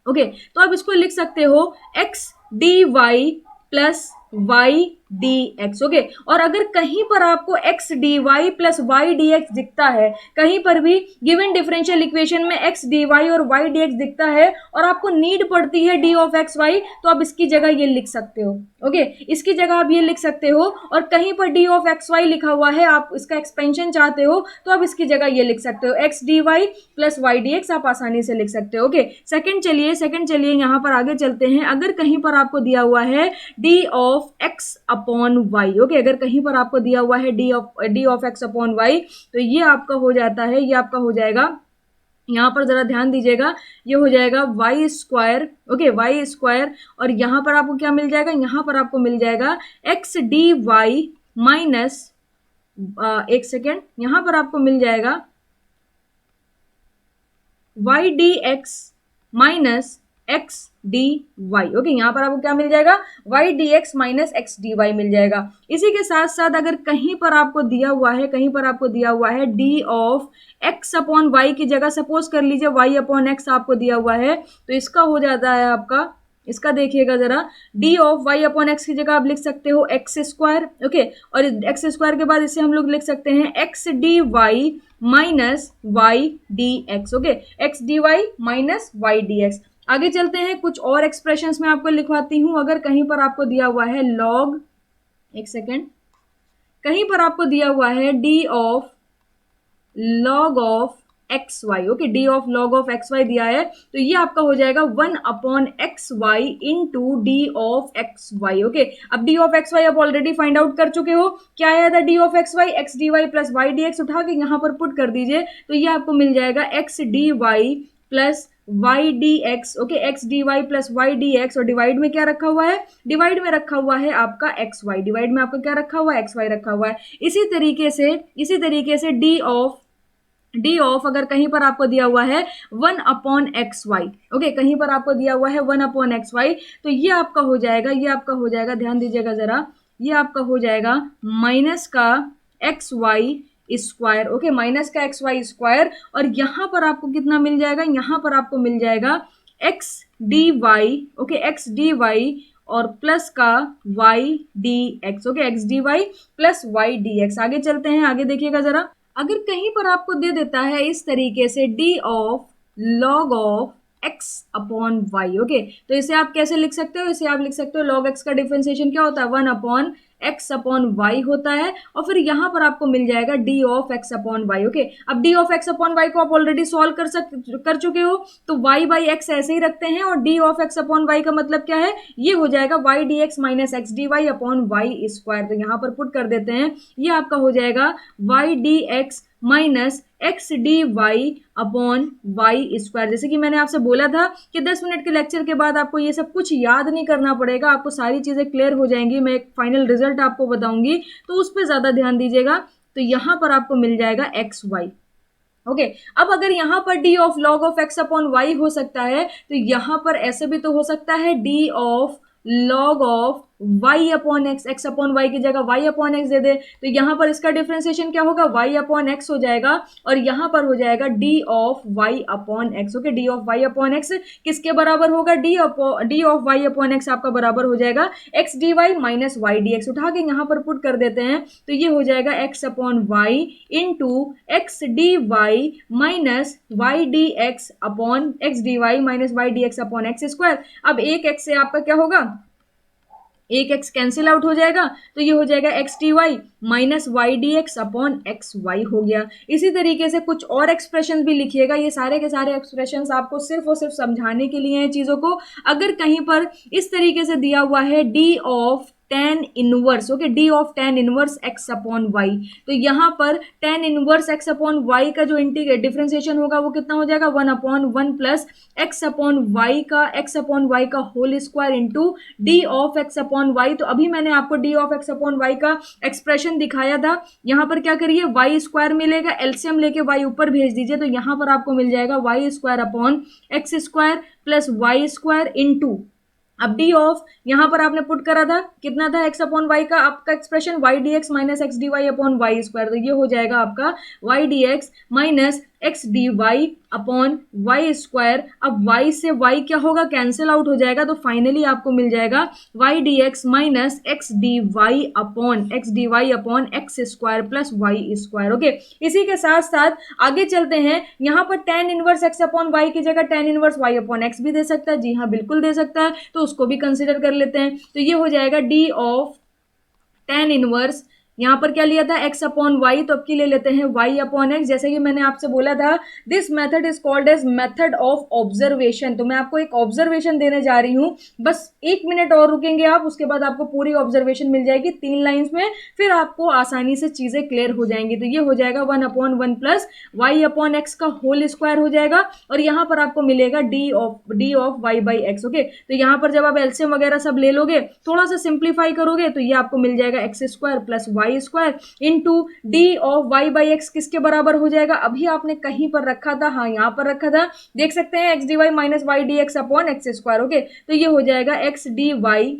okay, तो आप इसको लिख सकते हो x d y plus y d x. Okay, और अगर कहीं पर आपको x d y plus y d x दिखता है, कहीं पर भी गिवन डिफरेंशियल इक्वेशन में एक्स डी वाई और वाई डी एक्स दिखता है और आपको नीड पड़ती है डी ऑफ एक्स वाई, तो आप इसकी जगह ये लिख सकते हो। ओके, इसकी जगह आप ये लिख सकते हो, और कहीं पर डी ऑफ एक्स वाई लिखा हुआ है, आप इसका एक्सपेंशन चाहते हो तो आप इसकी जगह ये लिख सकते हो, x d y plus y d x, आप आसानी से लिख सकते हो। ओके, सेकंड चलिए यहाँ पर आगे चलते हैं। अगर कहीं पर आपको दिया हुआ है d of x upon y, okay, अगर कहीं पर आपको दिया हुआ है d of x upon y, तो ये आपका हो जाता है, ये आपका हो जाएगा, यहाँ पर जरा ध्यान दीजिएगा, ये हो जाएगा y square. Okay, y square, और यहाँ पर आपको क्या मिल जाएगा, यहाँ पर आपको मिल जाएगा एक्स डी वाई माइनस, एक सेकेंड, यहाँ पर आपको मिल जाएगा y d x minus x d y. Okay, यहाँ पर आपको क्या मिल जाएगा, y d x minus x d y मिल जाएगा। इसी के साथ साथ अगर कहीं पर आपको दिया हुआ है, कहीं पर आपको दिया हुआ है d of x upon y की जगह सपोज कर लीजिए वाई अपॉन एक्स आपको दिया हुआ है, तो इसका हो जाता है आपका, इसका देखिएगा जरा, d of y upon x की जगह आप लिख सकते हो एक्स स्क्वायर। ओके, और एक्स स्क्वायर के बाद इसे हम लोग लिख सकते हैं x d y minus y d x. Okay, x d y minus y d x. आगे चलते हैं, कुछ और एक्सप्रेशंस में आपको लिखवाती हूं। अगर कहीं पर आपको दिया हुआ है लॉग, एक सेकेंड, कहीं पर आपको दिया हुआ है d of log of x y. Okay, d of log of x y दिया है, तो ये आपका हो जाएगा 1 upon x y into d of x y. Okay, अब डी ऑफ एक्स वाई आप ऑलरेडी फाइंड आउट कर चुके हो, क्या आया था d of x y, x d y plus y d x, उठा के यहाँ पर पुट कर दीजिए, तो ये आपको मिल जाएगा x d y plus y d x. Okay, x d y plus y d x, और डिवाइड में क्या रखा हुआ है, डिवाइड में रखा हुआ है आपका एक्स वाई, डिवाइड में आपका क्या रखा हुआ है, एक्स वाई रखा हुआ है। इसी तरीके से डी ऑफ अगर कहीं पर आपको दिया हुआ है 1 अपॉन एक्स वाई। ओके, कहीं पर आपको दिया हुआ है 1 अपॉन एक्स वाई, तो ये आपका हो जाएगा, ध्यान दीजिएगा जरा, ये आपका हो जाएगा माइनस का x y square. Okay, minus का एक्स वाई स्क्वायर, और यहां पर आपको कितना मिल जाएगा, यहां पर आपको मिल जाएगा x d y. Okay, x d Y और प्लस का y d x. Okay, x d y plus y d x. आगे चलते हैं, आगे देखिएगा जरा, अगर कहीं पर आपको दे देता है इस तरीके से d of log of x upon y. Okay, तो इसे आप कैसे लिख सकते हो, इसे आप लिख सकते हो लॉग एक्स का डिफरेंशिएशन क्या होता है, 1 अपॉन एक्स अपॉन वाई होता है, और फिर यहां पर आपको मिल जाएगा d of x upon y. Okay, अब d of x upon y को आप ऑलरेडी सॉल्व कर चुके हो, तो वाई बाई एक्स ऐसे ही रखते हैं, और d of x upon y का मतलब क्या है, ये हो जाएगा y d x minus x d y upon y square. तो यहां पर पुट कर देते हैं, ये आपका हो जाएगा y d x minus x d y upon y square. जैसे कि मैंने आपसे बोला था कि 10 मिनट के लेक्चर के बाद आपको ये सब कुछ याद नहीं करना पड़ेगा, आपको सारी चीजें क्लियर हो जाएंगी, मैं एक फाइनल रिजल्ट आपको बताऊंगी, तो उस पर ज्यादा ध्यान दीजिएगा। तो यहां पर आपको मिल जाएगा एक्स वाई। ओके, अब अगर यहाँ पर d of log of x upon y हो सकता है, तो यहाँ पर ऐसे भी तो हो सकता है d of log of y upon x, x upon y की जगह y अपॉन एक्स दे दे, तो यहाँ पर इसका डिफरेंशिएशन क्या होगा, y अपॉन एक्स हो जाएगा, और यहाँ पर हो जाएगा d of y upon x. Okay, d of y upon x किसके बराबर होगा, d of y upon x आपका बराबर हो जाएगा x dy minus y dx। उठा के यहाँ पर पुट कर देते हैं, तो ये हो जाएगा x upon y into x d y minus y d x upon x d y minus y d x upon x square. अब एक x से आपका क्या होगा, एक x कैंसिल आउट हो जाएगा, तो ये हो जाएगा x t y minus y d x upon x y हो गया। इसी तरीके से कुछ और एक्सप्रेशन भी लिखिएगा, ये सारे के सारे एक्सप्रेशन आपको सिर्फ और सिर्फ समझाने के लिए हैं चीज़ों को। अगर कहीं पर इस तरीके से दिया हुआ है d of tan inverse, okay, d of tan inverse x upon y, तो यहाँ पर tan inverse x upon y का जो इंटीग्रेट डिफरेंशिएशन होगा वो कितना हो जाएगा, 1 upon 1 plus x upon y का whole square into d of x upon y. तो अभी मैंने आपको d of x upon y का एक्सप्रेशन दिखाया था, यहाँ पर क्या करिए, वाई स्क्वायर मिलेगा, एलसीएम लेके वाई ऊपर भेज दीजिए, तो यहाँ पर आपको मिल जाएगा y square upon x square plus y square into, अब डी ऑफ यहां पर आपने पुट करा था कितना था, एक्स अपॉन वाई का आपका expression y d x minus x d y upon y square, तो ये हो जाएगा आपका y d x minus x d y upon y square. अब वाई से वाई क्या होगा, कैंसिल आउट हो जाएगा, तो फाइनली आपको मिल जाएगा y d x minus x d y upon x square plus y square. Okay, इसी के साथ साथ आगे चलते हैं, यहाँ पर tan inverse x upon y की जगह tan inverse y upon x भी दे सकता है, जी हाँ बिल्कुल दे सकता है, तो उसको भी कंसिडर कर लेते हैं। तो ये हो जाएगा डी ऑफ tan इनवर्स, यहाँ पर क्या लिया था, x अपॉन वाई, तो अब की ले लेते हैं y अपॉन एक्स। जैसे कि मैंने आपसे बोला था, this method is called as method of observation. तो मैं आपको एक ऑब्जर्वेशन देने जा रही हूँ, बस 1 मिनट और रुकेंगे आप, उसके बाद आपको पूरी ऑब्जर्वेशन मिल जाएगी 3 लाइन्स में, फिर आपको आसानी से चीजें क्लियर हो जाएंगी। तो ये हो जाएगा 1 upon 1 plus y upon x का होल स्क्वायर हो जाएगा, और यहाँ पर आपको मिलेगा d of y by x. Okay, तो यहाँ पर जब आप एलसीएम वगैरह सब ले लोगे, थोड़ा सा सिंप्लीफाई करोगे, तो ये आपको मिल जाएगा x square plus y square into d of y by x किसके बराबर हो जाएगा, अभी आपने कहीं पर रखा था, हाँ यहाँ पर रखा था, देख सकते हैं x d y minus y d x upon x square. Okay, तो ये हो जाएगा x d y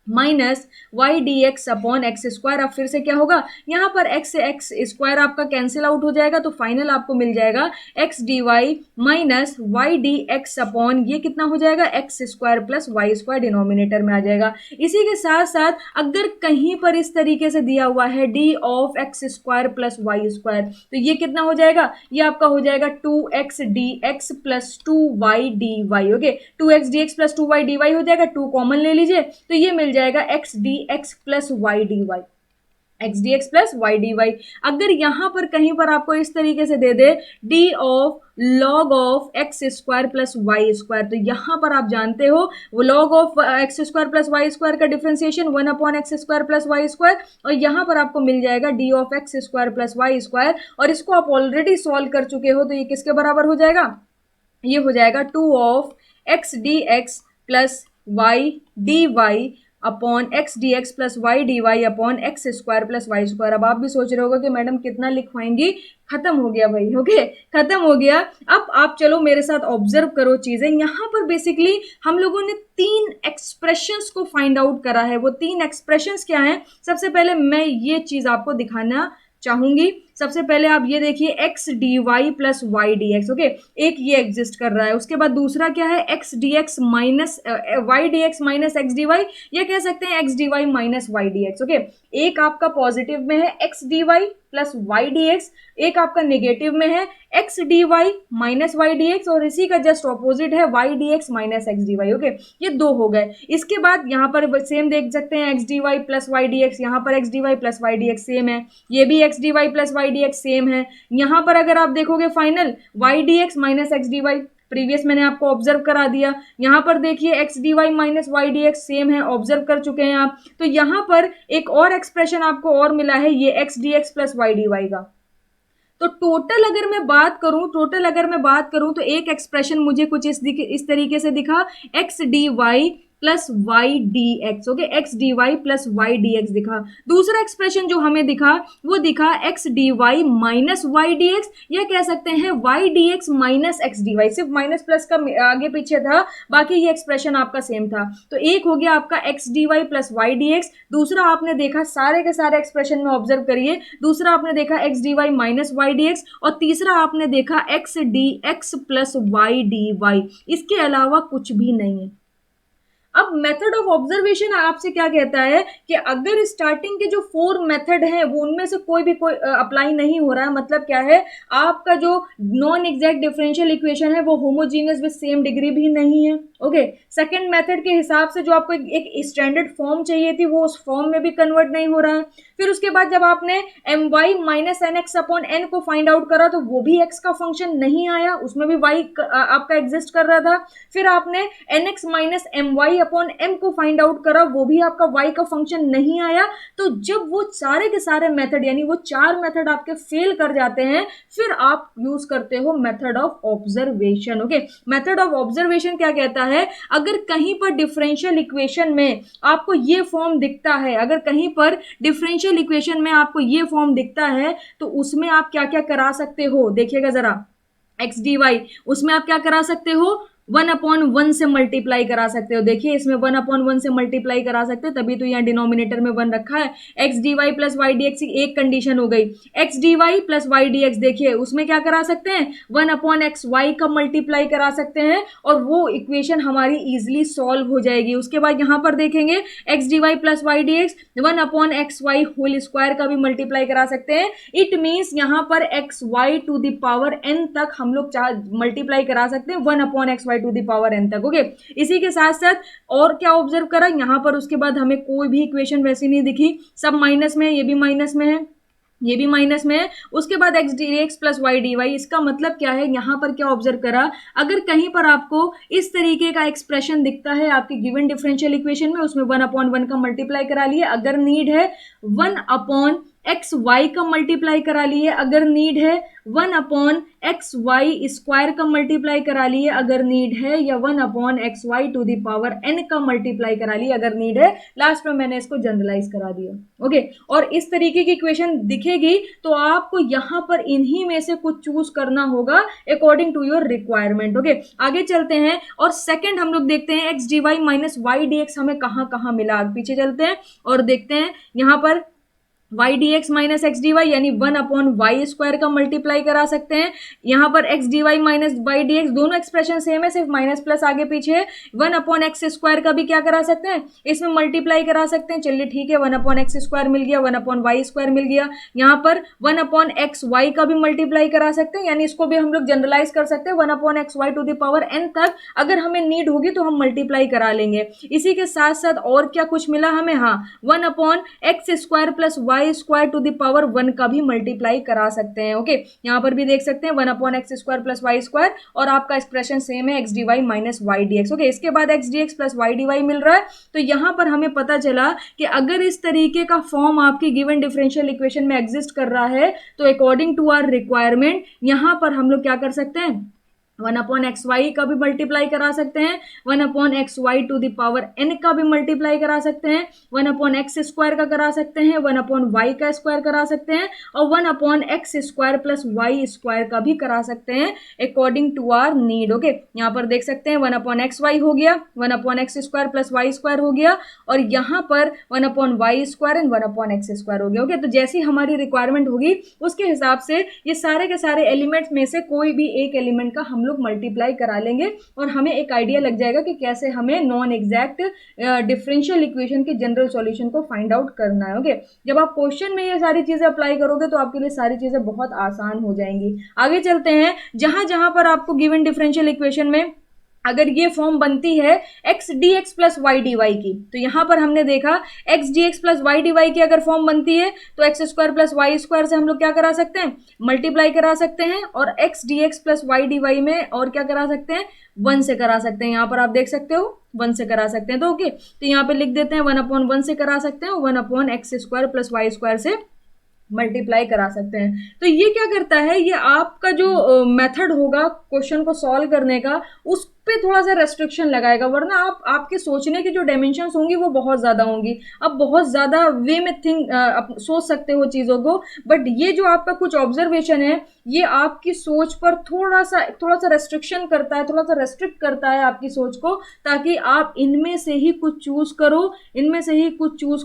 minus y d x upon x square. अब फिर से क्या होगा, यहाँ पर एक्स से एक्स स्क्वायर आपका कैंसिल आउट हो जाएगा, तो फाइनल आपको मिल जाएगा x d y minus y d x upon ये कितना हो जाएगा, x square plus y square denominator में आ जाएगा। इसी के साथ साथ अगर कहीं पर इस तरीके से दिया हुआ है d of x square plus y square, तो ये कितना हो जाएगा, ये आपका हो जाएगा 2x dx plus 2y dy। Okay, 2x dx plus 2y dy हो जाएगा, 2 कॉमन ले लीजिए, तो ये मिल जाएगा x dx plus y dy, x d x plus y d y. अगर यहां पर कहीं पर आपको इस तरीके से दे दे d of log of x square plus y square, तो यहां पर आप जानते हो वो log of x square plus y square का differentiation 1 upon x square plus y square, और यहां पर आपको मिल जाएगा d of x square plus y square, और इसको आप ऑलरेडी सॉल्व कर चुके हो, तो ये किसके बराबर हो जाएगा, ये हो जाएगा 2 of x d x plus y d y upon x d x plus y d y upon x square plus y square. अब आप भी सोच रहे होगा कि मैडम कितना लिखवाएंगी, खत्म हो गया भाई। ओके, खत्म हो गया। अब आप चलो मेरे साथ ऑब्जर्व करो चीजें। यहाँ पर बेसिकली हम लोगों ने 3 एक्सप्रेशंस को फाइंड आउट करा है। वो 3 एक्सप्रेशंस क्या हैं, सबसे पहले मैं ये चीज आपको दिखाना चाहूंगी। सबसे पहले आप ये देखिए x d y plus y d x. Okay, एक ये एग्जिस्ट कर रहा है। उसके बाद दूसरा क्या है, x d x minus y d x minus x d y, या कह सकते हैं x d y minus y d x. Okay, एक आपका पॉजिटिव में है x d y plus y d x, एक आपका नेगेटिव में है x d y minus y d x, और इसी का जस्ट ऑपोजिट है y d x minus x d y. Okay, ये 2 हो गए। इसके बाद यहाँ पर सेम देख सकते हैं x d y plus y d x, यहाँ पर x d y plus y d x same है, ये भी x d y plus y d x same है। यहाँ पर अगर आप देखोगे final y d x minus x d y, previous मैंने आपको ऑब्जर्व करा दिया। यहाँ पर देखिए x d y minus y d x same है, ऑब्जर्व कर चुके हैं आप। तो यहाँ पर एक और एक्सप्रेशन आपको और मिला है, ये x d x plus y d y का। तो टोटल अगर मैं बात करूं तो एक एक्सप्रेशन मुझे कुछ इस तरीके से दिखा, x d y plus y d x. Okay, x d y plus y d x दिखा। दूसरा एक्सप्रेशन जो हमें दिखा वो दिखा x d y minus y d x, या कह सकते हैं y d x minus x d y. सिर्फ माइनस प्लस का आगे पीछे था, बाकी ये एक्सप्रेशन आपका सेम था। तो एक हो गया आपका x d y plus y d x, दूसरा आपने देखा सारे के सारे एक्सप्रेशन में ऑब्जर्व करिए, दूसरा आपने देखा x d y minus y d x, और तीसरा आपने देखा x d x plus y d y. इसके अलावा कुछ भी नहीं है। अब मेथड ऑफ ऑब्जर्वेशन आपसे क्या कहता है कि अगर स्टार्टिंग के जो 4 मेथड हैं वो उनमें से कोई अप्लाई नहीं हो रहा है, मतलब क्या है, आपका जो नॉन एग्जैक्ट डिफरेंशियल इक्वेशन है वो होमोजीनियस विद सेम डिग्री भी नहीं है। ओके, सेकंड मेथड के हिसाब से जो आपको एक स्टैंडर्ड फॉर्म चाहिए थी वो उस फॉर्म में भी कन्वर्ट नहीं हो रहा है। फिर उसके बाद जब आपने m y minus n x upon n को फाइंड आउट करा तो वो भी एक्स का फंक्शन नहीं आया, उसमें भी वाई आपका एग्जिस्ट कर रहा था। फिर आपने n x minus m y upon m को फाइंड आउट करा, वो भी आपका वाई का फंक्शन नहीं आया। तो जब वो सारे के सारे मेथड यानी वो 4 मेथड आपके फेल कर जाते हैं, फिर आप यूज करते हो method of observation. Okay, method of observation क्या कहता है, अगर कहीं पर डिफरेंशियल इक्वेशन में आपको ये फॉर्म दिखता है, अगर कहीं पर डिफरेंशियल इक्वेशन में आपको ये फॉर्म दिखता है, तो उसमें आप क्या क्या करा सकते हो, देखिएगा जरा, एक्स डी वाई, उसमें आप क्या करा सकते हो, 1/1 से मल्टीप्लाई करा सकते हो। देखिए इसमें 1/1 से मल्टीप्लाई करा सकते हो, तभी तो यहाँ डिनोमिनेटर में 1 रखा है। X d y plus y d x की एक कंडीशन हो गई। X d y plus y d x, देखिए उसमें क्या करा सकते हैं, 1/x वाई का मल्टीप्लाई करा सकते हैं, और वो इक्वेशन हमारी इजिली सॉल्व हो जाएगी। उसके बाद यहाँ पर देखेंगे x d y plus y d x 1/x y whole square का भी मल्टीप्लाई करा सकते हैं। इट मीन्स यहाँ पर x y to the power n तक हम लोग मल्टीप्लाई करा सकते हैं 1/x to the power n तक। ओके, इसी के साथ साथ और क्या ऑब्जर्व करा यहाँ पर, उसके बाद हमें कोई भी इक्वेशन वैसी नहीं दिखी, सब माइनस में है, ये भी माइनस में है, ये भी माइनस में है। उसके बाद x d x plus y d y, इसका मतलब क्या है, यहाँ पर क्या ऑब्जर्व करा, अगर कहीं पर आपको इस तरीके का एक्सप्रेशन दिखता है आपकी गिवन डिफरेंशियल इक्वेशन में, उसमें 1/1 का मल्टीप्लाई करा लिए। अगर नीड है 1/n एक्स वाई का मल्टीप्लाई करा लिए अगर नीड है, 1/xy स्क्वायर का मल्टीप्लाई करा लिए अगर नीड है, या 1/xy to the power n का मल्टीप्लाई करा लिए अगर नीड है। लास्ट में मैंने इसको जनरलाइज करा दिया। ओके, और इस तरीके की इक्वेशन दिखेगी तो आपको यहां पर इन्हीं में से कुछ चूज करना होगा according to your requirement. Okay, आगे चलते हैं और सेकंड हम लोग देखते हैं x d y minus y d x हमें कहां कहां मिला। पीछे चलते हैं और देखते हैं यहां पर y d x minus x d y यानी 1/y स्क्वायर का मल्टीप्लाई करा सकते हैं। यहां पर x d y minus y d x दोनों एक्सप्रेशन सेम है, सिर्फ माइनस प्लस आगे पीछे है। 1/x स्क्वायर का भी क्या करा सकते हैं, इसमें मल्टीप्लाई करा सकते हैं। चलिए ठीक है, 1/x स्क्वायर मिल गया, 1/y स्क्वायर मिल गया। यहाँ पर 1/xy का भी मल्टीप्लाई करा सकते हैं, यानी इसको भी हम लोग जनरलाइज कर सकते हैं 1/xy to the power n तक। अगर हमें नीड होगी तो हम मल्टीप्लाई करा लेंगे। इसी के साथ साथ और क्या कुछ मिला हमें, हाँ 1/x square plus y square to the power 1 का भी मल्टीप्लाई करा सकते हैं। ओके, यहां पर भी देख सकते हैं 1/x square plus y square और आपका एक्सप्रेशन सेम है x d y minus y d x. Okay, इसके बाद x d x plus y d y मिल रहा है। तो यहां पर हमें पता चला कि अगर इस तरीके का फॉर्म आपकी गिवन डिफरेंशियल इक्वेशन में एग्जिस्ट कर रहा है तो अकॉर्डिंग टू आवर रिक्वायरमेंट यहां पर हम लोग क्या कर सकते हैं, 1/xy का भी मल्टीप्लाई करा सकते हैं, 1/xy to the power n का भी मल्टीप्लाई करा सकते हैं, 1/x स्क्वायर का करा सकते हैं, 1/y का स्क्वायर करा सकते हैं और 1/x square plus y square का भी करा सकते हैं according to our need. Okay, यहाँ पर देख सकते हैं 1/xy हो गया, 1/x square plus y square हो गया और यहाँ पर 1/y square and 1/x square हो गया। ओके, तो जैसी हमारी रिक्वायरमेंट होगी उसके हिसाब से ये सारे के सारे एलिमेंट्स में से कोई भी एक एलिमेंट का हम लोग मल्टीप्लाई करा लेंगे और हमें एक आइडिया लग जाएगा कि कैसे हमें नॉन एग्जैक्ट डिफरेंशियल इक्वेशन के जनरल सॉल्यूशन को फाइंड आउट करना है। ओके, जब आप क्वेश्चन में ये सारी चीजें अप्लाई करोगे तो आपके लिए सारी चीजें बहुत आसान हो जाएंगी। आगे चलते हैं, जहां जहां पर आपको गिवन डिफरेंशियल इक्वेशन में अगर ये फॉर्म बनती है x d x plus y d Y की, तो यहां पर हमने देखा x d x plus y d Y की अगर फॉर्म बनती है तो x square plus y square से हम लोग क्या करा सकते हैं, मल्टीप्लाई करा सकते हैं और x d x plus y d y में और क्या करा सकते हैं, 1 से करा सकते हैं। यहाँ पर आप देख सकते हो 1 से करा सकते हैं। तो ओके, तो यहाँ पे लिख देते हैं 1/1 से करा सकते हैं, 1/x square plus y square से मल्टीप्लाई करा सकते हैं। तो ये क्या करता है, ये आपका जो मेथड होगा क्वेश्चन को सॉल्व करने का उस पे थोड़ा सा रेस्ट्रिक्शन लगाएगा, वरना आपके सोचने की जो डायमेंशंस होंगी वो बहुत ज्यादा होंगी। आप बहुत ज्यादा वे में सोच सकते हो चीजों को, बट ये जो आपका कुछ ऑब्जर्वेशन है ये आपकी सोच पर थोड़ा सा रेस्ट्रिक्शन करता है, थोड़ा सा रेस्ट्रिक्ट करता है आपकी सोच को, ताकि आप इनमें से ही कुछ चूज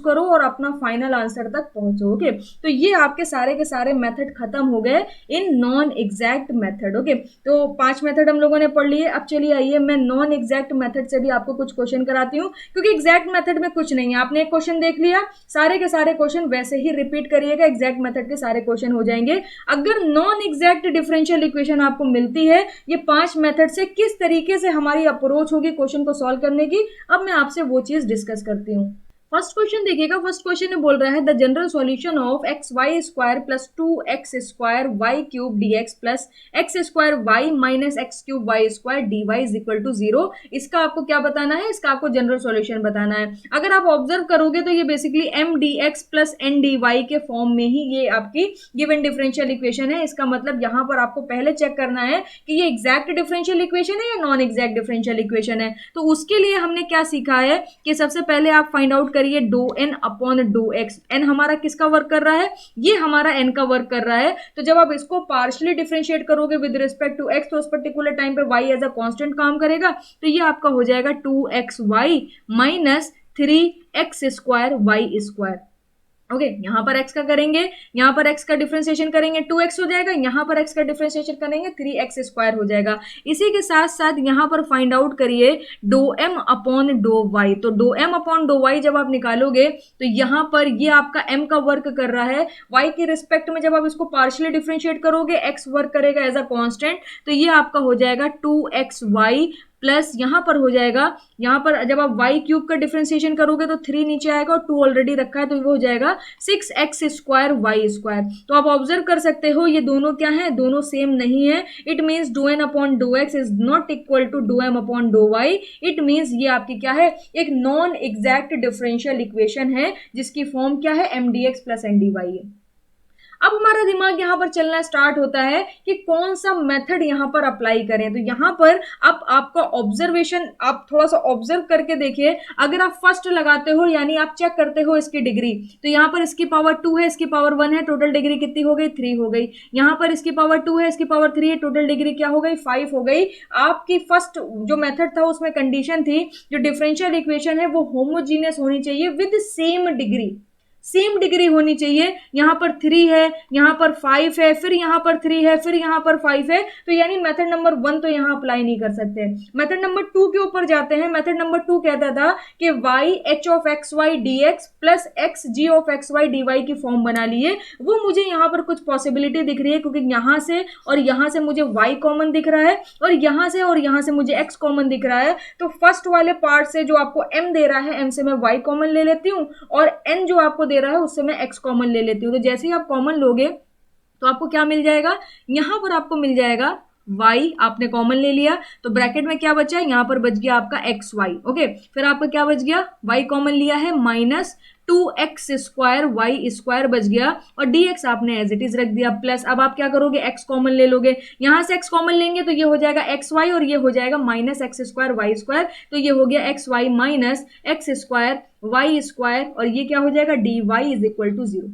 करो और अपना फाइनल आंसर तक पहुंचो। ओके, तो ये आपके सारे के सारे मेथड खत्म हो गए in non exact method. Okay, तो 5 मेथड हम लोगों ने पढ़ लिए। अब चलिए आइए मैं नॉन एग्जैक्ट मेथड से भी आपको कुछ क्वेश्चन कराती हूँ, क्योंकि एग्जैक्ट मेथड में कुछ नहीं है। आपने एक क्वेश्चन देख लिया, सारे के सारे क्वेश्चन वैसे ही रिपीट करिएगा, एग्जैक्ट मेथड के सारे क्वेश्चन हो जाएंगे। अगर नॉन एग्जैक्ट डिफरेंशियल इक्वेशन आपको मिलती है, ये 5 मेथड से किस तरीके से हमारी अप्रोच होगी क्वेश्चन को सॉल्व करने की, अब मैं आपसे वो चीज डिस्कस करती हूँ। फर्स्ट क्वेश्चन देखिएगा, फर्स्ट क्वेश्चन में बोल रहा है the general solution of x y square plus 2x square y cube d x plus x square y minus x cube y square d y is equal to 0। इसका आपको क्या बताना है, इसका आपको जनरल सॉल्यूशन बताना है। अगर आप ऑब्जर्व करोगे तो ये basically m D x plus N D y के फॉर्म में ही ये आपकी गिवन डिफरेंशियल इक्वेशन है। इसका मतलब यहाँ पर आपको पहले चेक करना है कि ये एग्जैक्ट डिफरेंशियल इक्वेशन है या नॉन एग्जैक्ट डिफरेंशियल इक्वेशन है। तो उसके लिए हमने क्या सीखा है कि सबसे पहले आप फाइंड आउट करिए do N upon dough x. N हमारा किसका वर्क कर रहा है, ये हमारा एन का वर्क कर रहा है। तो जब आप इसको पार्शियली डिफरेंशिएट करोगे विद रिस्पेक्ट टू एक्स तो उस पर्टिकुलर टाइम पे वाई एज अ कांस्टेंट काम करेगा, तो ये आपका हो जाएगा 2xy minus 3x square y square. Okay, यहाँ पर x का करेंगे, यहाँ पर x का डिफरेंशिएशन करेंगे 2x हो जाएगा, यहाँ पर x का डिफरेंशिएशन करेंगे 3x स्क्वायर हो जाएगा। इसी के साथ साथ यहाँ पर फाइंड आउट करिए do m upon dough y। तो do m upon dough y जब आप निकालोगे तो यहाँ पर ये आपका m का वर्क कर रहा है, y के रिस्पेक्ट में जब आप इसको पार्शियली डिफरेंशिएट करोगे x वर्क करेगा एज अ कांस्टेंट, तो ये आपका हो जाएगा 2xy प्लस यहाँ पर हो जाएगा, यहाँ पर जब आप y क्यूब का डिफरेंशिएशन करोगे तो 3 नीचे आएगा और 2 ऑलरेडी रखा है तो वो हो जाएगा 6x स्क्वायर वाई स्क्वायर। तो आप ऑब्जर्व कर सकते हो ये दोनों क्या है, दोनों सेम नहीं है। It means dough N upon dough x is not equal to dough M upon dough y. It means ये आपकी क्या है, एक नॉन एग्जैक्ट डिफरेंशियल इक्वेशन है जिसकी फॉर्म क्या है, M D x plus N D y है। अब हमारा दिमाग यहाँ पर चलना स्टार्ट होता है कि कौन सा मेथड यहाँ पर अप्लाई करें। तो यहाँ पर अब आपका ऑब्जर्वेशन, आप थोड़ा सा ऑब्जर्व करके देखिए, अगर आप फर्स्ट लगाते हो यानी आप चेक करते हो इसकी डिग्री, तो यहाँ पर इसकी पावर 2 है, इसकी पावर 1 है, टोटल डिग्री कितनी हो गई 3 हो गई। यहाँ पर इसकी पावर 2 है, इसकी पावर 3 है, टोटल डिग्री क्या हो गई 5 हो गई। आपकी फर्स्ट जो मेथड था उसमें कंडीशन थी जो डिफरेंशियल इक्वेशन है वो होमोजीनियस होनी चाहिए with same degree, same degree होनी चाहिए। यहाँ पर 3 है, यहाँ पर 5 है, फिर यहाँ पर 3 है, फिर यहाँ पर 5 है, तो यानी मेथड नंबर 1 तो यहाँ अप्लाई नहीं कर सकते। मेथड नंबर 2 के ऊपर जाते हैं। मेथड नंबर 2 कहता था कि y h of x y dx plus x g of x y dy की फॉर्म बना लिए। वो मुझे यहाँ पर कुछ पॉसिबिलिटी दिख रही है क्योंकि यहाँ से और यहाँ से मुझे y कॉमन दिख रहा है और यहाँ से मुझे x कॉमन दिख रहा है। तो फर्स्ट वाले पार्ट से जो आपको m दे रहा है, m से मैं y कॉमन ले लेती हूँ और n जो आपको दे रहा है उससे मैं x कॉमन ले लेती हूँ। तो जैसे ही आप कॉमन लोगे तो आपको क्या मिल जाएगा, यहाँ पर आपको मिल जाएगा y, आपने कॉमन ले लिया तो ब्रैकेट में क्या बचा, यहाँ पर बच गया आपका एक्स वाई। ओके, फिर आपका क्या बच गया, y कॉमन लिया है minus 2x square y square बच गया और dx आपने एज इट इज रख दिया प्लस। अब आप क्या करोगे, x कॉमन ले लोगे, यहां से x कॉमन लेंगे तो ये हो जाएगा एक्स वाई और ये हो जाएगा minus x square y square, तो ये हो गया x y minus x square y square और ये क्या हो जाएगा dy इज इक्वल टू 0।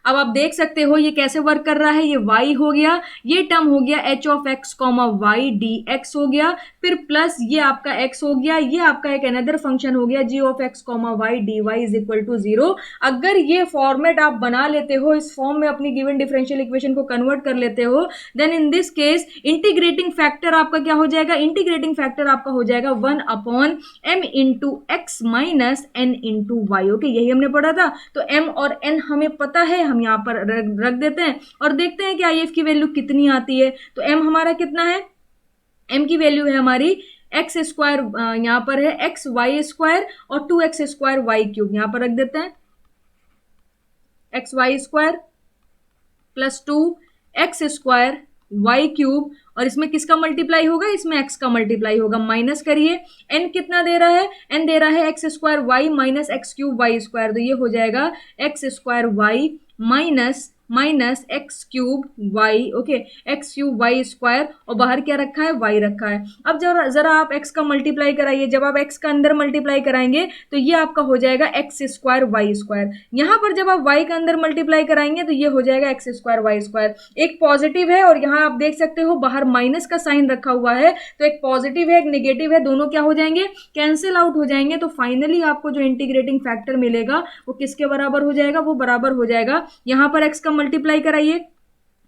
अब आप देख सकते हो ये कैसे वर्क कर रहा है, ये y हो गया, ये टर्म हो गया h of x comma y dx हो गया, फिर प्लस ये आपका x हो गया, ये आपका एक अनदर फंक्शन हो गया g of x comma y dy is equal to 0। अगर ये फॉर्मेट आप बना लेते हो, इस फॉर्म में अपनी गिवन डिफरेंशियल इक्वेशन को कन्वर्ट कर लेते हो, then in this case integrating factor आपका क्या हो जाएगा, इंटीग्रेटिंग फैक्टर आपका हो जाएगा 1 upon m into x minus n into y. Okay, यही हमने पढ़ा था। तो m और n हमें पता है, हम यहाँ पर रख देते हैं और देखते हैं कि आई एफ की वैल्यू कितनी आती है। तो m हमारा कितना है, m की वैल्यू है हमारी एक्स स्क्वायर, यहाँ पर है एक्स वाई स्क्वायर और 2x स्क्वायर वाई क्यूब, यहाँ पर रख देते हैं x y square plus 2x square y cube और इसमें किसका मल्टीप्लाई होगा, इसमें x का मल्टीप्लाई होगा। माइनस करिए, n कितना दे रहा है, n दे रहा है x square y minus x cube y square, तो ये हो जाएगा x square y minus x cube y. Okay, x cube y square और बाहर क्या रखा है, वाई रखा है। अब जरा आप x का मल्टीप्लाई कराइए, जब आप x का अंदर मल्टीप्लाई कराएंगे तो ये आपका हो जाएगा एक्स स्क्वायर वाई स्क्वायर। यहाँ पर जब आप y का अंदर मल्टीप्लाई कराएंगे तो ये हो जाएगा एक्स स्क्वायर वाई स्क्वायर। एक पॉजिटिव है और यहाँ आप देख सकते हो बाहर माइनस का साइन रखा हुआ है, तो एक पॉजिटिव है एक नेगेटिव है, दोनों क्या हो जाएंगे, कैंसिल आउट हो जाएंगे। तो फाइनली आपको जो इंटीग्रेटिंग फैक्टर मिलेगा वो किसके बराबर हो जाएगा, वो बराबर हो जाएगा, यहाँ पर x का मल्टीप्लाई कराइए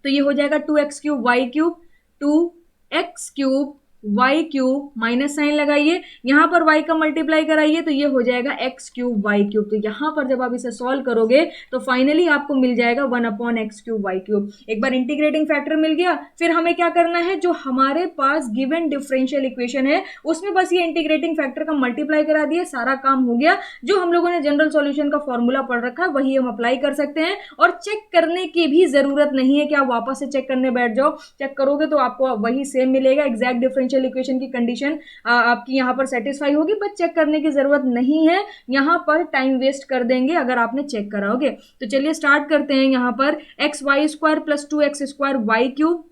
तो ये हो जाएगा 2x cube y cube, 2x cube y cube, minus sign लगाइए, यहाँ पर y का मल्टीप्लाई कराइए तो ये हो जाएगा x क्यूब वाई क्यूब। तो यहाँ पर जब आप इसे सॉल्व करोगे तो फाइनली आपको मिल जाएगा 1 upon x cube y cube. एक बार इंटीग्रेटिंग फैक्टर मिल गया, फिर हमें क्या करना है, जो हमारे पास गिवन डिफरेंशियल इक्वेशन है उसमें बस ये इंटीग्रेटिंग फैक्टर का मल्टीप्लाई करा दिए, सारा काम हो गया। जो हम लोगों ने जनरल सॉल्यूशन का फॉर्मूला पढ़ रखा है वही हम अप्लाई कर सकते हैं और चेक करने की भी जरूरत नहीं है कि आप वापस से चेक करने बैठ जाओ। चेक करोगे तो आपको वही सेम मिलेगा, एग्जैक्ट डिफरेंशियल इक्वेशन की कंडीशन आपकी यहाँ पर सेटिस्फाई होगी, बट चेक करने की जरूरत नहीं है, यहाँ पर टाइम वेस्ट कर देंगे अगर आपने चेक कराओगे। तो चलिए स्टार्ट करते हैं। यहाँ पर x y square plus 2x square y cube,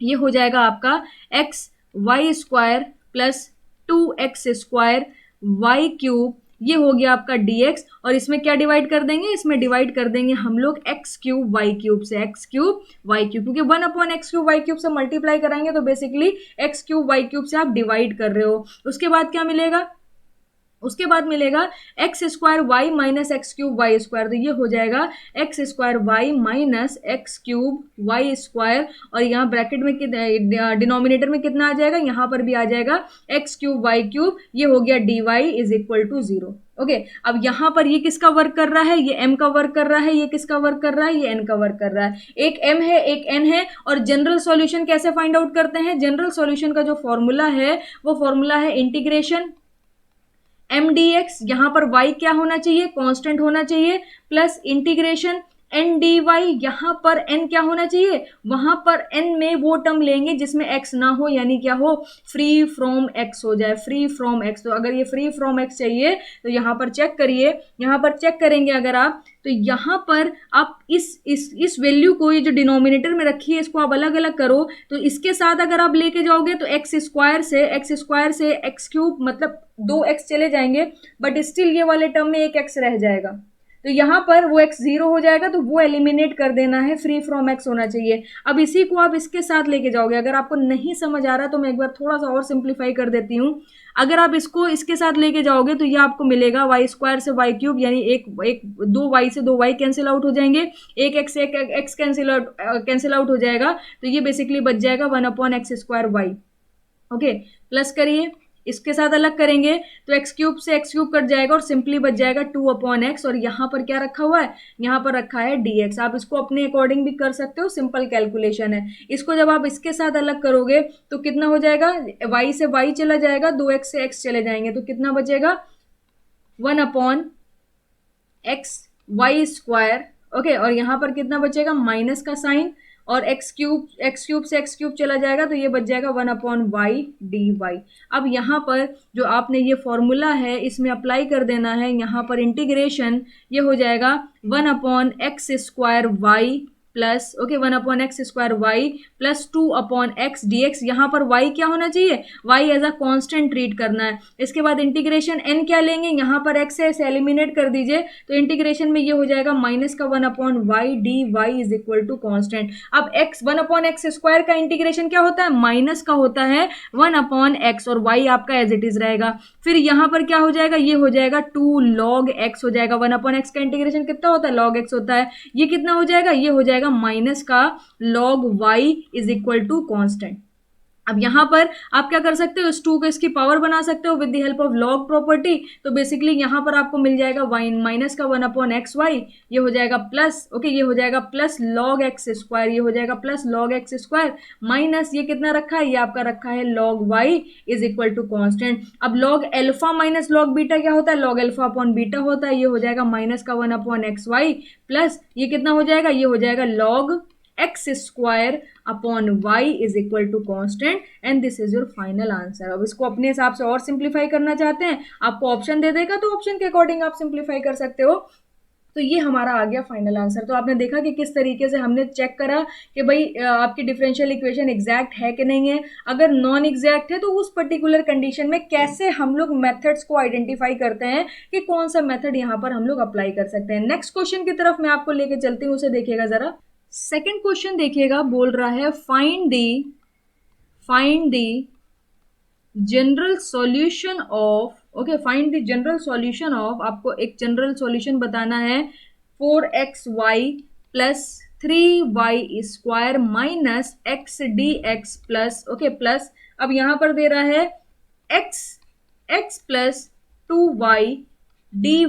ये हो जाएगा आपका x y square plus 2x square y cube, ये हो गया आपका dx और इसमें क्या डिवाइड कर देंगे, इसमें डिवाइड कर देंगे हम लोग एक्स क्यूब वाई क्यूब से, एक्स क्यूब वाई क्यूब, क्योंकि 1 upon x cube y cube से मल्टीप्लाई कराएंगे तो basically x cube y cube से आप डिवाइड कर रहे हो। उसके बाद क्या मिलेगा, उसके बाद मिलेगा x square y minus x cube y square, तो ये हो जाएगा x square y minus x cube y square और यहाँ ब्रैकेट में डिनोमिनेटर में कितना आ जाएगा, यहाँ पर भी आ जाएगा एक्स क्यूब वाई क्यूब, ये हो गया dy is equal to 0। Okay, अब यहाँ पर ये किसका वर्क कर रहा है, ये m का वर्क कर रहा है, ये किसका वर्क कर रहा है, ये n का वर्क कर रहा है। एक m है एक n है और जनरल सॉल्यूशन कैसे फाइंड आउट करते हैं, जनरल सॉल्यूशन का जो फॉर्मूला है वो फॉर्मूला है इंटीग्रेशन m dx, यहाँ पर y क्या होना चाहिए, कांस्टेंट होना चाहिए, plus integration N D y, यहाँ पर एन क्या होना चाहिए, वहां पर एन में वो टर्म लेंगे जिसमें एक्स ना हो, यानी क्या हो, फ्री फ्रॉम एक्स हो जाए, फ्री फ्रॉम एक्स। तो अगर ये फ्री फ्रॉम एक्स चाहिए तो यहाँ पर चेक करिए, यहाँ पर चेक करेंगे अगर आप, तो यहाँ पर आप इस वैल्यू को, ये जो डिनोमिनेटर में रखी है, इसको आप अलग अलग करो, तो इसके साथ अगर आप लेके जाओगे तो एक्स स्क्वायर से एक्स क्यूब, मतलब 2x चले जाएंगे, बट स्टिल ये वाले टर्म में एक एक्स रह जाएगा, तो यहाँ पर वो x जीरो हो जाएगा, तो वो एलिमिनेट कर देना है, फ्री फ्रॉम x होना चाहिए। अब इसी को आप इसके साथ लेके जाओगे, अगर आपको नहीं समझ आ रहा तो मैं एक बार थोड़ा सा और सिंप्लीफाई कर देती हूँ। अगर आप इसको इसके साथ लेके जाओगे तो ये आपको मिलेगा वाई स्क्वायर से वाई क्यूब, यानी एक 2y से 2y कैंसिल आउट हो जाएंगे, एक x कैंसिल आउट हो जाएगा, तो ये बेसिकली बच जाएगा 1/x²y। ओके, प्लस करिए, इसके साथ अलग करेंगे तो एक्स क्यूब से एक्स क्यूब कट जाएगा और सिंपली बच जाएगा 2/x, और यहाँ पर क्या रखा हुआ है, यहाँ पर रखा है dx। आप इसको अपने अकॉर्डिंग भी कर सकते हो, सिंपल कैलकुलेशन है। इसको जब आप इसके साथ अलग करोगे तो कितना हो जाएगा, y से y चला जाएगा, 2x से x चले जाएंगे, तो कितना बचेगा 1/x² ओके, और यहाँ पर कितना बचेगा, माइनस का साइन, और एक्स क्यूब से एक्स क्यूब चला जाएगा, तो ये बच जाएगा 1/y/dy। अब यहाँ पर जो आपने ये फॉर्मूला है इसमें अप्लाई कर देना है, यहाँ पर इंटीग्रेशन ये हो जाएगा 1/x² plus 1/x² plus 2/x dx। यहाँ पर y क्या होना चाहिए, y as a constant treat करना है। इसके बाद इंटीग्रेशन n क्या लेंगे, यहाँ पर x है, इसे एलिमिनेट कर दीजिए, तो इंटीग्रेशन में ये हो जाएगा माइनस का 1/y dy is equal to constant. अब x 1/x² का इंटीग्रेशन क्या होता है, माइनस का होता है 1/x, और y आपका एज इट इज रहेगा। फिर यहाँ पर क्या हो जाएगा, ये हो जाएगा 2 log x हो जाएगा, 1/x का इंटीग्रेशन कितना होता है, log x होता है, ये कितना हो जाएगा, ये हो जाएगा माइनस का log y is equal to constant. अब यहां पर आप क्या कर सकते हो, इस 2 को इसकी पावर बना सकते हो with the help of log property. तो बेसिकली यहां पर आपको मिल जाएगा माइनस का 1/xy, ये हो जाएगा प्लस ये हो जाएगा प्लस log x², ये हो जाएगा प्लस log x², माइनस ये कितना रखा है, ये आपका रखा है log y is equal to constant. अब log alpha minus log beta क्या होता है, log अल्फा अपॉन बीटा होता है, ये हो जाएगा माइनस का 1/xy प्लस ये कितना हो जाएगा, ये हो जाएगा log x² is equal to constant, and this is your final answer. अब इसको अपने हिसाब से और सिंप्लीफाई करना चाहते हैं, आपको ऑप्शन दे देगा, तो ऑप्शन के अकॉर्डिंग आप सिंप्लीफाई कर सकते हो। तो ये हमारा आ गया फाइनल आंसर। तो आपने देखा कि किस तरीके से हमने चेक करा कि भाई आपकी डिफरेंशियल इक्वेशन एग्जैक्ट है कि नहीं है। अगर नॉन एग्जैक्ट है तो उस पर्टिकुलर कंडीशन में कैसे हम लोग मेथड्स को आइडेंटिफाई करते हैं कि कौन सा मेथड यहाँ पर हम लोग अप्लाई कर सकते हैं। नेक्स्ट क्वेश्चन की तरफ मैं आपको लेके चलती हूँ, उसे देखिएगा जरा। सेकेंड क्वेश्चन देखिएगा, बोल रहा है find the general solution of find the general solution of, आपको एक जनरल सॉल्यूशन बताना है 4xy plus 3y² minus x dx plus plus, अब यहां पर दे रहा है x plus 2y dy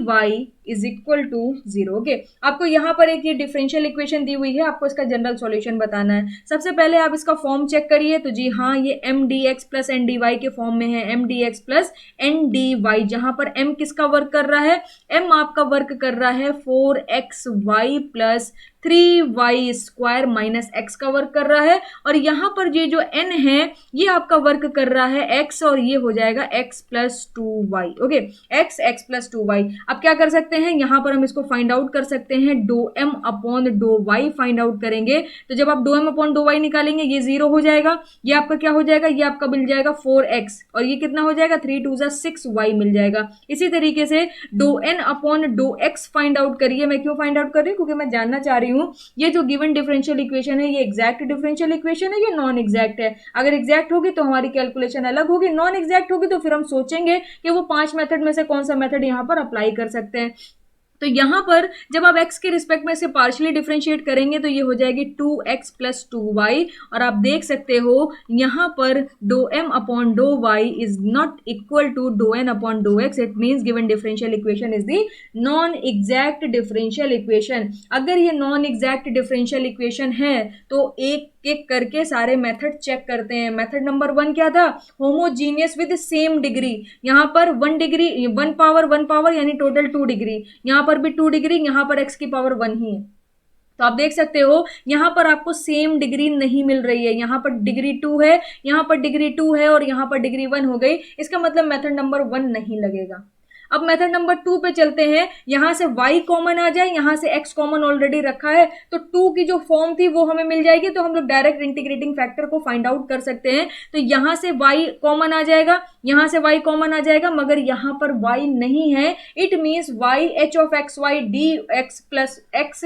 is equal to 0। Okay, आपको यहाँ पर एक ये डिफरेंशियल इक्वेशन दी हुई है, आपको इसका जनरल सॉल्यूशन बताना है। सबसे पहले आप इसका फॉर्म चेक करिए, तो जी हाँ, ये m dx plus n dy के फॉर्म में है, m dx plus n dy, जहां पर m किसका वर्क कर रहा है, m आपका वर्क कर रहा है 4xy plus 3y² minus x का वर्क कर रहा है, और यहाँ पर ये जो n है ये आपका वर्क कर रहा है x, और ये हो जाएगा x plus 2y। Okay, x plus 2y। अब क्या कर सकते हैं, यहाँ पर हम इसको फाइंड आउट कर सकते हैं, डो m upon dough y find out करेंगे, तो जब आप डो m अपॉन डो y निकालेंगे ये 0 हो जाएगा, ये आपका क्या हो जाएगा, ये आपका मिल जाएगा 4x, और ये कितना हो जाएगा 3 2 6y मिल जाएगा। इसी तरीके से डो n upon dough x find out करिए। मैं क्यों फाइंड आउट कर रही हूँ, क्योंकि मैं जानना चाह रही हूँ ये जो गिवन डिफरेंशियल इक्वेशन है ये एग्जैक्ट डिफरेंशियल इक्वेशन है या नॉन एग्जैक्ट है। अगर एग्जैक्ट होगी तो हमारी कैलकुलेशन अलग होगी, नॉन एग्जैक्ट होगी तो फिर हम सोचेंगे कि वो 5 मेथड में से कौन सा मेथड यहाँ पर अप्लाई कर सकते हैं। तो यहाँ पर जब आप x के रिस्पेक्ट में इसे पार्शियली डिफरेंशिएट करेंगे तो ये हो जाएगी 2x प्लस 2y, और आप देख सकते हो यहाँ पर dough m upon dough y is not equal to डो n upon dough x। It means given differential equation is the non exact differential equation. अगर ये नॉन एग्जैक्ट डिफरेंशियल इक्वेशन है तो एक एक करके सारे मेथड चेक करते हैं। मेथड नंबर 1 क्या था, होमोजीनियस विद सेम डिग्री, यहाँ पर 1 डिग्री 1 पावर यानी टोटल 2 डिग्री, यहाँ पर भी 2 डिग्री, यहाँ पर x की पावर 1 ही है। तो आप देख सकते हो यहाँ पर आपको सेम डिग्री नहीं मिल रही है, यहाँ पर डिग्री 2 है, यहाँ पर डिग्री 2 है और यहाँ पर डिग्री 1 हो गई। इसका मतलब मेथड नंबर 1 नहीं लगेगा। अब मेथड नंबर 2 पे चलते हैं। यहाँ से y कॉमन आ जाए, यहाँ से x कॉमन ऑलरेडी रखा है, तो 2 की जो फॉर्म थी वो हमें मिल जाएगी, तो हम लोग डायरेक्ट इंटीग्रेटिंग फैक्टर को फाइंड आउट कर सकते हैं। तो यहाँ से y कॉमन आ जाएगा, यहाँ से y कॉमन आ जाएगा, मगर यहाँ पर y नहीं है। It means y h of x y d x plus x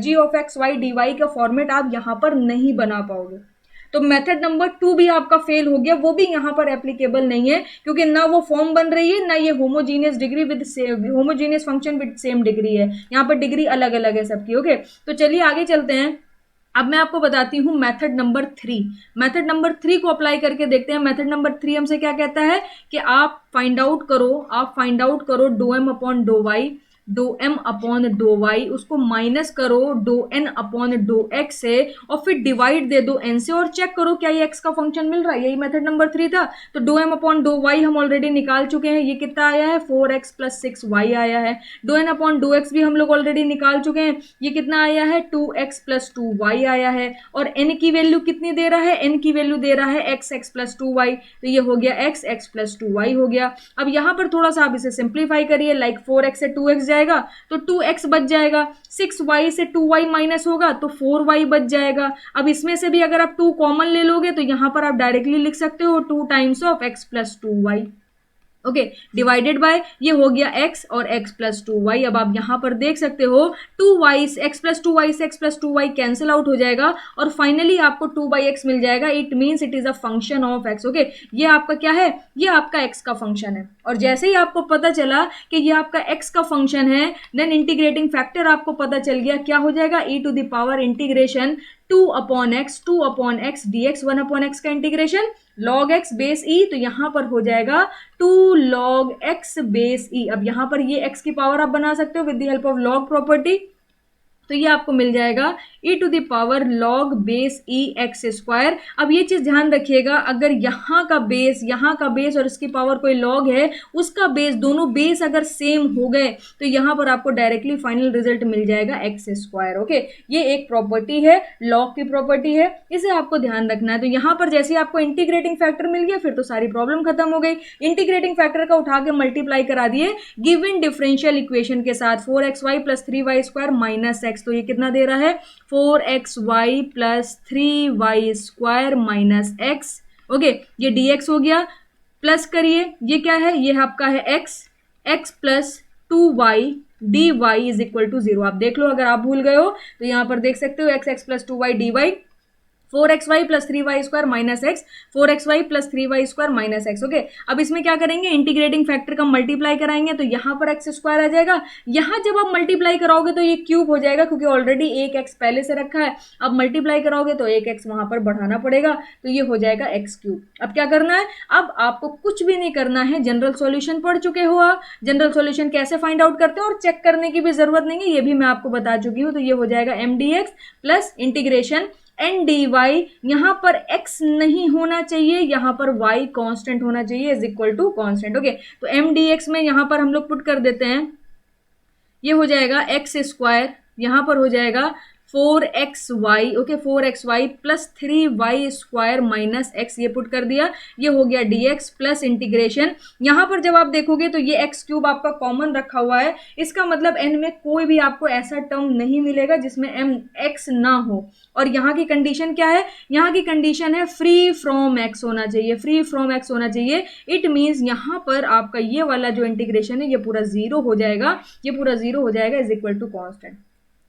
g of x y d y का फॉर्मेट आप यहाँ पर नहीं बना पाओगे। तो मेथड नंबर 2 भी आपका फेल हो गया, वो भी यहाँ पर एप्लीकेबल नहीं है, क्योंकि ना वो फॉर्म बन रही है, ना ये homogeneous degree with homogeneous function with same degree है, यहाँ पर डिग्री अलग अलग है सबकी। ओके, तो चलिए आगे चलते हैं। अब मैं आपको बताती हूँ मेथड नंबर 3। मेथड नंबर 3 को अप्लाई करके देखते हैं। मेथड नंबर 3 हमसे क्या कहता है कि आप फाइंड आउट करो डो एम अपॉन डो वाई, डो एम अपॉन डो वाई, उसको माइनस करो डो एन अपॉन डो एक्स से, और फिर डिवाइड दे दो एन से, और चेक करो क्या ये एक्स का फंक्शन मिल रहा है। यही मेथड नंबर 3 था। तो डो एम अपॉन डो वाई हम ऑलरेडी निकाल चुके हैं, ये कितना आया है 4x प्लस 6y आया है। Dough N upon dough x भी हम लोग ऑलरेडी निकाल चुके हैं, ये कितना आया है 2x प्लस 2y आया है। और n की वैल्यू कितनी दे रहा है, n की वैल्यू दे रहा है x प्लस 2y, तो ये हो गया x प्लस 2y हो गया। अब यहाँ पर थोड़ा सा आप इसे सिंप्लीफाई करिए, लाइक 4x से 2x जाएगा तो 2x बच जाएगा, 6y से 2y माइनस होगा तो 4y बच जाएगा। अब इसमें से भी अगर आप 2 कॉमन ले लोगे तो यहां पर आप डायरेक्टली लिख सकते हो 2 times of x plus 2y। Okay, divided by ये हो गया x और x प्लस 2y। अब आप यहां पर देख सकते हो 2y x प्लस 2y से x plus 2y cancel out हो जाएगा और फाइनली आपको 2/x मिल जाएगा। It means it is a function of x। Okay, ये आपका क्या है, ये आपका x का फंक्शन है। और जैसे ही आपको पता चला कि ये आपका x का फंक्शन है, देन इंटीग्रेटिंग फैक्टर आपको पता चल गया, क्या हो जाएगा e to the power integration 2 upon x dx, 1 upon x का integration log x base e, तो यहां पर हो जाएगा 2 log x बेस e। अब यहां पर ये x की पावर आप बना सकते हो with the help of log property, तो ये आपको मिल जाएगा e to the power log बेस e एक्स स्क्वायर। अब ये चीज ध्यान रखिएगा, अगर यहाँ का बेस और इसकी पावर कोई log है, उसका बेस, दोनों बेस अगर सेम हो गए तो यहाँ पर आपको डायरेक्टली फाइनल रिजल्ट मिल जाएगा एक्स स्क्वायर। ओके, ये एक प्रॉपर्टी है, log की प्रॉपर्टी है, इसे आपको ध्यान रखना है। तो यहाँ पर जैसे आपको इंटीग्रेटिंग फैक्टर मिल गया, फिर तो सारी प्रॉब्लम खत्म हो गई। इंटीग्रेटिंग फैक्टर का उठा के मल्टीप्लाई करा दिए गिवन डिफरेंशियल इक्वेशन के साथ, 4xy plus 3y square minus x, तो ये कितना दे रहा है 4xy plus 3y square minus x. Okay, ये dx हो गया, प्लस करिए, ये क्या है, ये आपका है x plus 2y dy is equal to 0। आप देख लो, अगर आप भूल गए हो तो यहां पर देख सकते हो x plus 2y dy, 4xy plus 3y square minus x, 4xy plus 3y square minus x. Okay, अब इसमें क्या करेंगे, इंटीग्रेटिंग फैक्टर का मल्टीप्लाई कराएंगे, तो यहाँ पर एक्स स्क्वायर आ जाएगा। यहाँ जब आप मल्टीप्लाई कराओगे तो ये क्यूब हो जाएगा, क्योंकि ऑलरेडी एक एक्स पहले से रखा है। अब मल्टीप्लाई कराओगे तो एक एक्स वहां पर बढ़ाना पड़ेगा, तो ये हो जाएगा एक्स क्यूब। अब क्या करना है, अब आपको कुछ भी नहीं करना है, जनरल सॉल्यूशन पढ़ चुके हो आप, जनरल सॉल्यूशन कैसे फाइंड आउट करते हैं और चेक करने की भी जरूरत नहीं है, ये भी मैं आपको बता चुकी हूँ। तो ये हो जाएगा mdx plus integration N D y, यहां पर x नहीं होना चाहिए, यहां पर y कांस्टेंट होना चाहिए, is equal to constant. Okay, तो एम डी एक्स में यहां पर हम लोग पुट कर देते हैं, ये हो जाएगा एक्स स्क्वायर, यहां पर हो जाएगा 4xy। Okay, 4xy plus 3y square minus x, ये पुट कर दिया, ये हो गया dx प्लस इंटीग्रेशन। यहां पर जब आप देखोगे तो ये x क्यूब आपका कॉमन रखा हुआ है, इसका मतलब n में कोई भी आपको ऐसा टर्म नहीं मिलेगा जिसमें x ना हो। और यहाँ की कंडीशन क्या है, यहाँ की कंडीशन है फ्री फ्रॉम x होना चाहिए, फ्री फ्रॉम x होना चाहिए। इट मीन्स यहाँ पर आपका ये वाला जो इंटीग्रेशन है ये पूरा 0 हो जाएगा, ये पूरा 0 हो जाएगा, इज इक्वल टू कॉन्स्टेंट।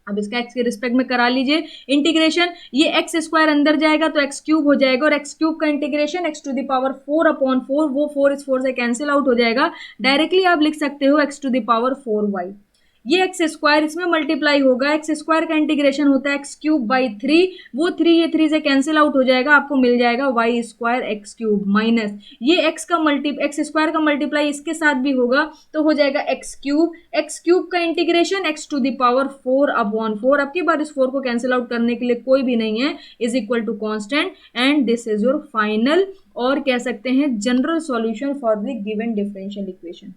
अब इसका x के रिस्पेक्ट में करा लीजिए इंटीग्रेशन, ये एक्स स्क्वायर अंदर जाएगा तो एक्स क्यूब हो जाएगा, और एक्स क्यूब का integration x to the power 4 upon 4, वो 4 इस 4 से कैंसिल आउट हो जाएगा। डायरेक्टली आप लिख सकते हो x to the power 4y। ये एक्स स्क्वायर इसमें मल्टीप्लाई होगा, एक्स स्क्वायर का इंटीग्रेशन होता है एक्स क्यूब बाई 3, वो 3 ये 3 से कैंसिल आउट हो जाएगा, आपको मिल जाएगा y square x cube minus ये एक्स स्क्वायर का मल्टीप्लाई इसके साथ भी होगा, तो हो जाएगा एक्स क्यूब का integration x to the power 4 upon 4। अब की बार इस 4 को कैंसिल आउट करने के लिए कोई भी नहीं है, is equal to constant, and this is your final, और कह सकते हैं general solution for the given differential equation.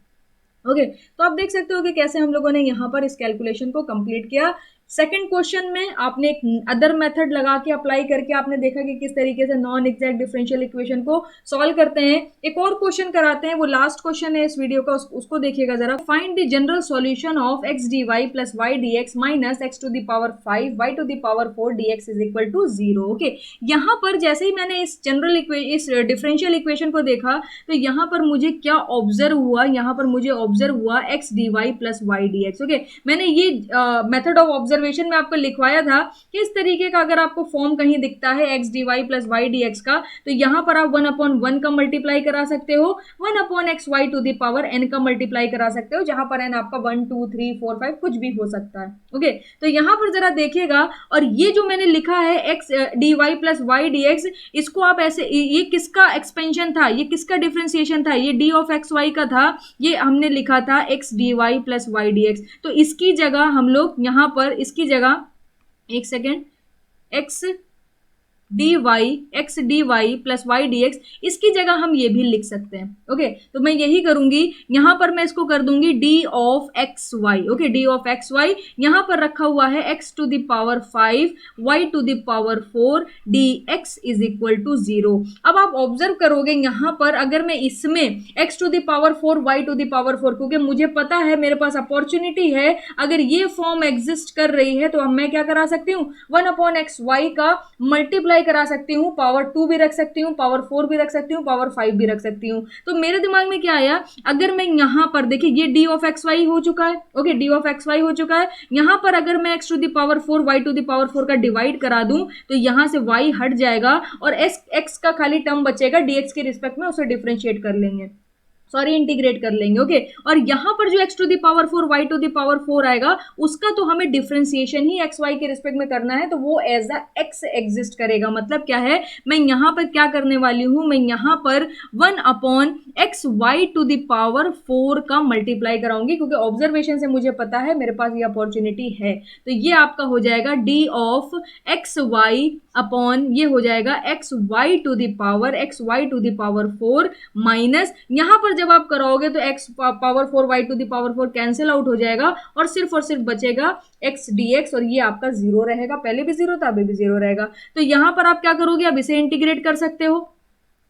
Okay, तो आप देख सकते हो कि कैसे हम लोगों ने यहाँ पर इस कैलकुलेशन को कंप्लीट किया। सेकंड क्वेश्चन में आपने एक अदर मेथड लगा के अप्लाई करके आपने देखा कि किस तरीके से नॉन एग्जैक्ट डिफरेंशियल इक्वेशन को सॉल्व करते हैं। एक और क्वेश्चन कराते हैं, वो लास्ट क्वेश्चन है इस वीडियो का, उसको देखिएगा जरा। Find the general solution of x d y plus y d x minus x to the power 5 y to the power 4 d x is equal to 0। Okay, यहाँ पर जैसे ही मैंने इस इस डिफरेंशियल इक्वेशन को देखा तो यहाँ पर मुझे क्या ऑब्जर्व हुआ, यहाँ पर मुझे ऑब्जर्व हुआ x d y plus y d x. Okay, मैंने ये मेथड ऑफ ऑब्जर्वेशन में आपको लिखवाया था कि इस तरीके का अगर आपको फॉर्म कहीं दिखता है x d y plus y d x का, तो यहाँ पर आप 1/1 का मल्टीप्लाई करा सकते हो, 1/x y to the power n का मल्टीप्लाई करा सकते हो, जहां पर n आपका 1 2 3 4 5 कुछ भी हो सकता है। ओके, तो यहाँ पर जरा देखिएगा, और ये जो मैंने लिखा है x d y plus y d x, इसको आप ऐसे, ये किसका एक्सपेंशन था, ये किसका डिफ्रेंसिएशन था, ये डी ऑफ एक्स वाई का था, ये हमने लिखा था x d y plus y d x. तो इसकी जगह हम लोग यहाँ पर, इसकी जगह एक second, x d y, x d y plus y d x, इसकी जगह हम ये भी लिख सकते हैं। ओके, तो मैं यही करूंगी, यहां पर मैं इसको कर दूंगी d of x y. Okay, d of x y यहां पर रखा हुआ है x to the power 5 y to the power 4 d x is equal to 0। अब आप ऑब्जर्व करोगे यहां पर, अगर मैं इसमें x to the power 4 y to the power 4, क्योंकि मुझे पता है मेरे पास अपॉर्चुनिटी है, अगर ये फॉर्म एग्जिस्ट कर रही है तो अब मैं क्या करा सकती हूँ, 1/xy का मल्टीप्लाई करा सकती हूँ, पावर 2 भी रख सकती हूँ, पावर 4 भी रख सकती हूँ, पावर 5 भी रख सकती हूँ। तो मेरे दिमाग में क्या आया, अगर मैं यहां पर देखिए ये डी ऑफ एक्स वाई हो चुका है। Okay, d of x y हो चुका है, यहां पर अगर मैं x to the power 4 y to the power 4 का डिवाइड करा दूं तो यहां से वाई हट जाएगा और एक्स का खाली टर्म बचेगा, डीएक्स के रिस्पेक्ट में उसे डिफरेंशिएट कर लेंगे, सॉरी इंटीग्रेट कर लेंगे। ओके, और यहां पर जो x to the power 4 y to the power 4 आएगा, उसका तो हमें डिफरेंशिएशन ही एक्स वाई के रिस्पेक्ट में करना है, तो वो एज अ x एग्जिस्ट करेगा। मतलब क्या है, मैं यहां पर क्या करने वाली हूं, मैं यहां पर 1/x y to the power 4 का मल्टीप्लाई कराऊंगी, क्योंकि ऑब्जर्वेशन से मुझे पता है मेरे पास ये अपॉर्चुनिटी है। तो ये आपका हो जाएगा d of x y upon, ये हो जाएगा x y to the power 4 minus, यहां पर जब आप कराओगे तो x power 4 y to the power 4 cancel out हो जाएगा और सिर्फ बचेगा x dx, और ये आपका 0 रहेगा, पहले भी 0 था अभी भी 0 रहेगा। तो यहां पर आप क्या करोगे, अब इसे इंटीग्रेट कर सकते हो,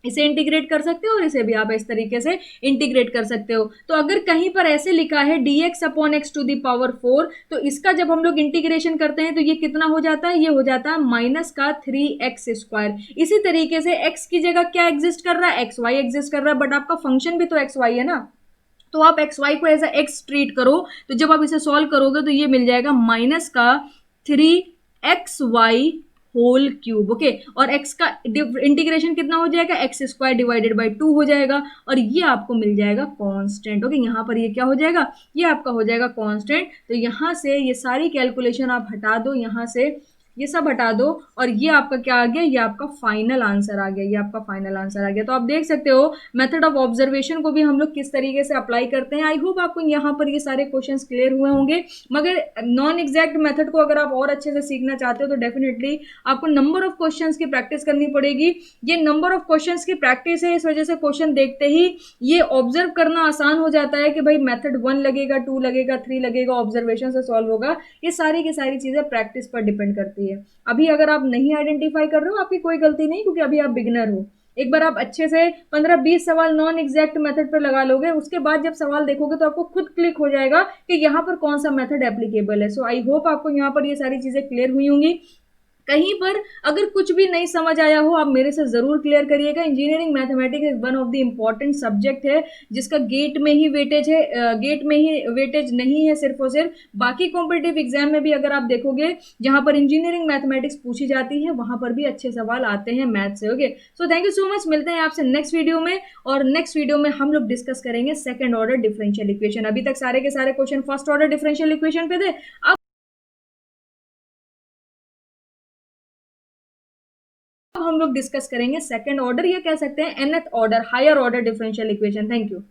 इसे इंटीग्रेट कर सकते हो और इसे भी आप इस तरीके से इंटीग्रेट कर सकते हो। तो अगर कहीं पर ऐसे लिखा है dx upon x to the power 4, तो इसका जब हम लोग इंटीग्रेशन करते हैं तो ये कितना हो जाता है, ये हो जाता है माइनस का 3x²। इसी तरीके से x की जगह क्या एग्जिस्ट कर रहा है, एक्स वाई एग्जिस्ट कर रहा है, बट आपका फंक्शन भी तो एक्स वाई है ना, तो आप एक्स वाई को एज एक्स ट्रीट करो। तो जब आप इसे सॉल्व करोगे तो ये मिल जाएगा माइनस का 3xy होल क्यूब। ओके, और x का इंटीग्रेशन कितना हो जाएगा, x² डिवाइडेड बाई 2 हो जाएगा, और ये आपको मिल जाएगा कांस्टेंट। ओके, यहाँ पर ये क्या हो जाएगा, ये आपका हो जाएगा कांस्टेंट। तो यहाँ से ये सारी कैलकुलेशन आप हटा दो, यहाँ से ये सब हटा दो, और ये आपका क्या आ गया, ये आपका फाइनल आंसर आ गया, ये आपका फाइनल आंसर आ गया। तो आप देख सकते हो मेथड ऑफ ऑब्जर्वेशन को भी हम लोग किस तरीके से अप्लाई करते हैं। आई होप आपको यहाँ पर ये सारे क्वेश्चंस क्लियर हुए होंगे। मगर नॉन एग्जैक्ट मेथड को अगर आप और अच्छे से सीखना चाहते हो तो डेफिनेटली आपको नंबर ऑफ क्वेश्चंस की प्रैक्टिस करनी पड़ेगी। ये नंबर ऑफ क्वेश्चंस की प्रैक्टिस है, इस वजह से क्वेश्चन देखते ही ये ऑब्जर्व करना आसान हो जाता है कि भाई मेथड 1 लगेगा, 2 लगेगा, 3 लगेगा, ऑब्जर्वेशन से सॉल्व होगा। ये सारी की सारी चीजें प्रैक्टिस पर डिपेंड करती है। अभी अगर आप नहीं आइडेंटिफाई कर रहे हो, आपकी कोई गलती नहीं, क्योंकि अभी आप बिगिनर हो। एक बार आप अच्छे से 15-20 सवाल नॉन एग्जैक्ट मेथड पर लगा लोगे, उसके बाद जब सवाल देखोगे तो आपको खुद क्लिक हो जाएगा कि यहाँ पर कौन सा मेथड एप्लीकेबल है। सो आई होप आपको यहाँ पर ये सारी चीजें क्लियर हुई होंगी। कहीं पर अगर कुछ भी नहीं समझ आया हो, आप मेरे से जरूर क्लियर करिएगा। Engineering mathematics is one of the important subject है, जिसका गेट में ही वेटेज है, गेट में ही वेटेज नहीं है सिर्फ और सिर्फ। बाकी कॉम्पिटिटिव एग्जाम में भी अगर आप देखोगे जहां पर इंजीनियरिंग मैथमेटिक्स पूछी जाती है, वहां पर भी अच्छे सवाल आते हैं मैथ से। Okay, so thank you so much, मिलते हैं आपसे नेक्स्ट वीडियो में, और नेक्स्ट वीडियो में हम लोग डिस्कस करेंगे सेकंड ऑर्डर डिफरेंशियल इक्वेशन। अभी तक सारे के सारे question first order differential equation पे थे, अब हम लोग डिस्कस करेंगे सेकंड ऑर्डर, या कह सकते हैं nth order, higher order differential equation. Thank you.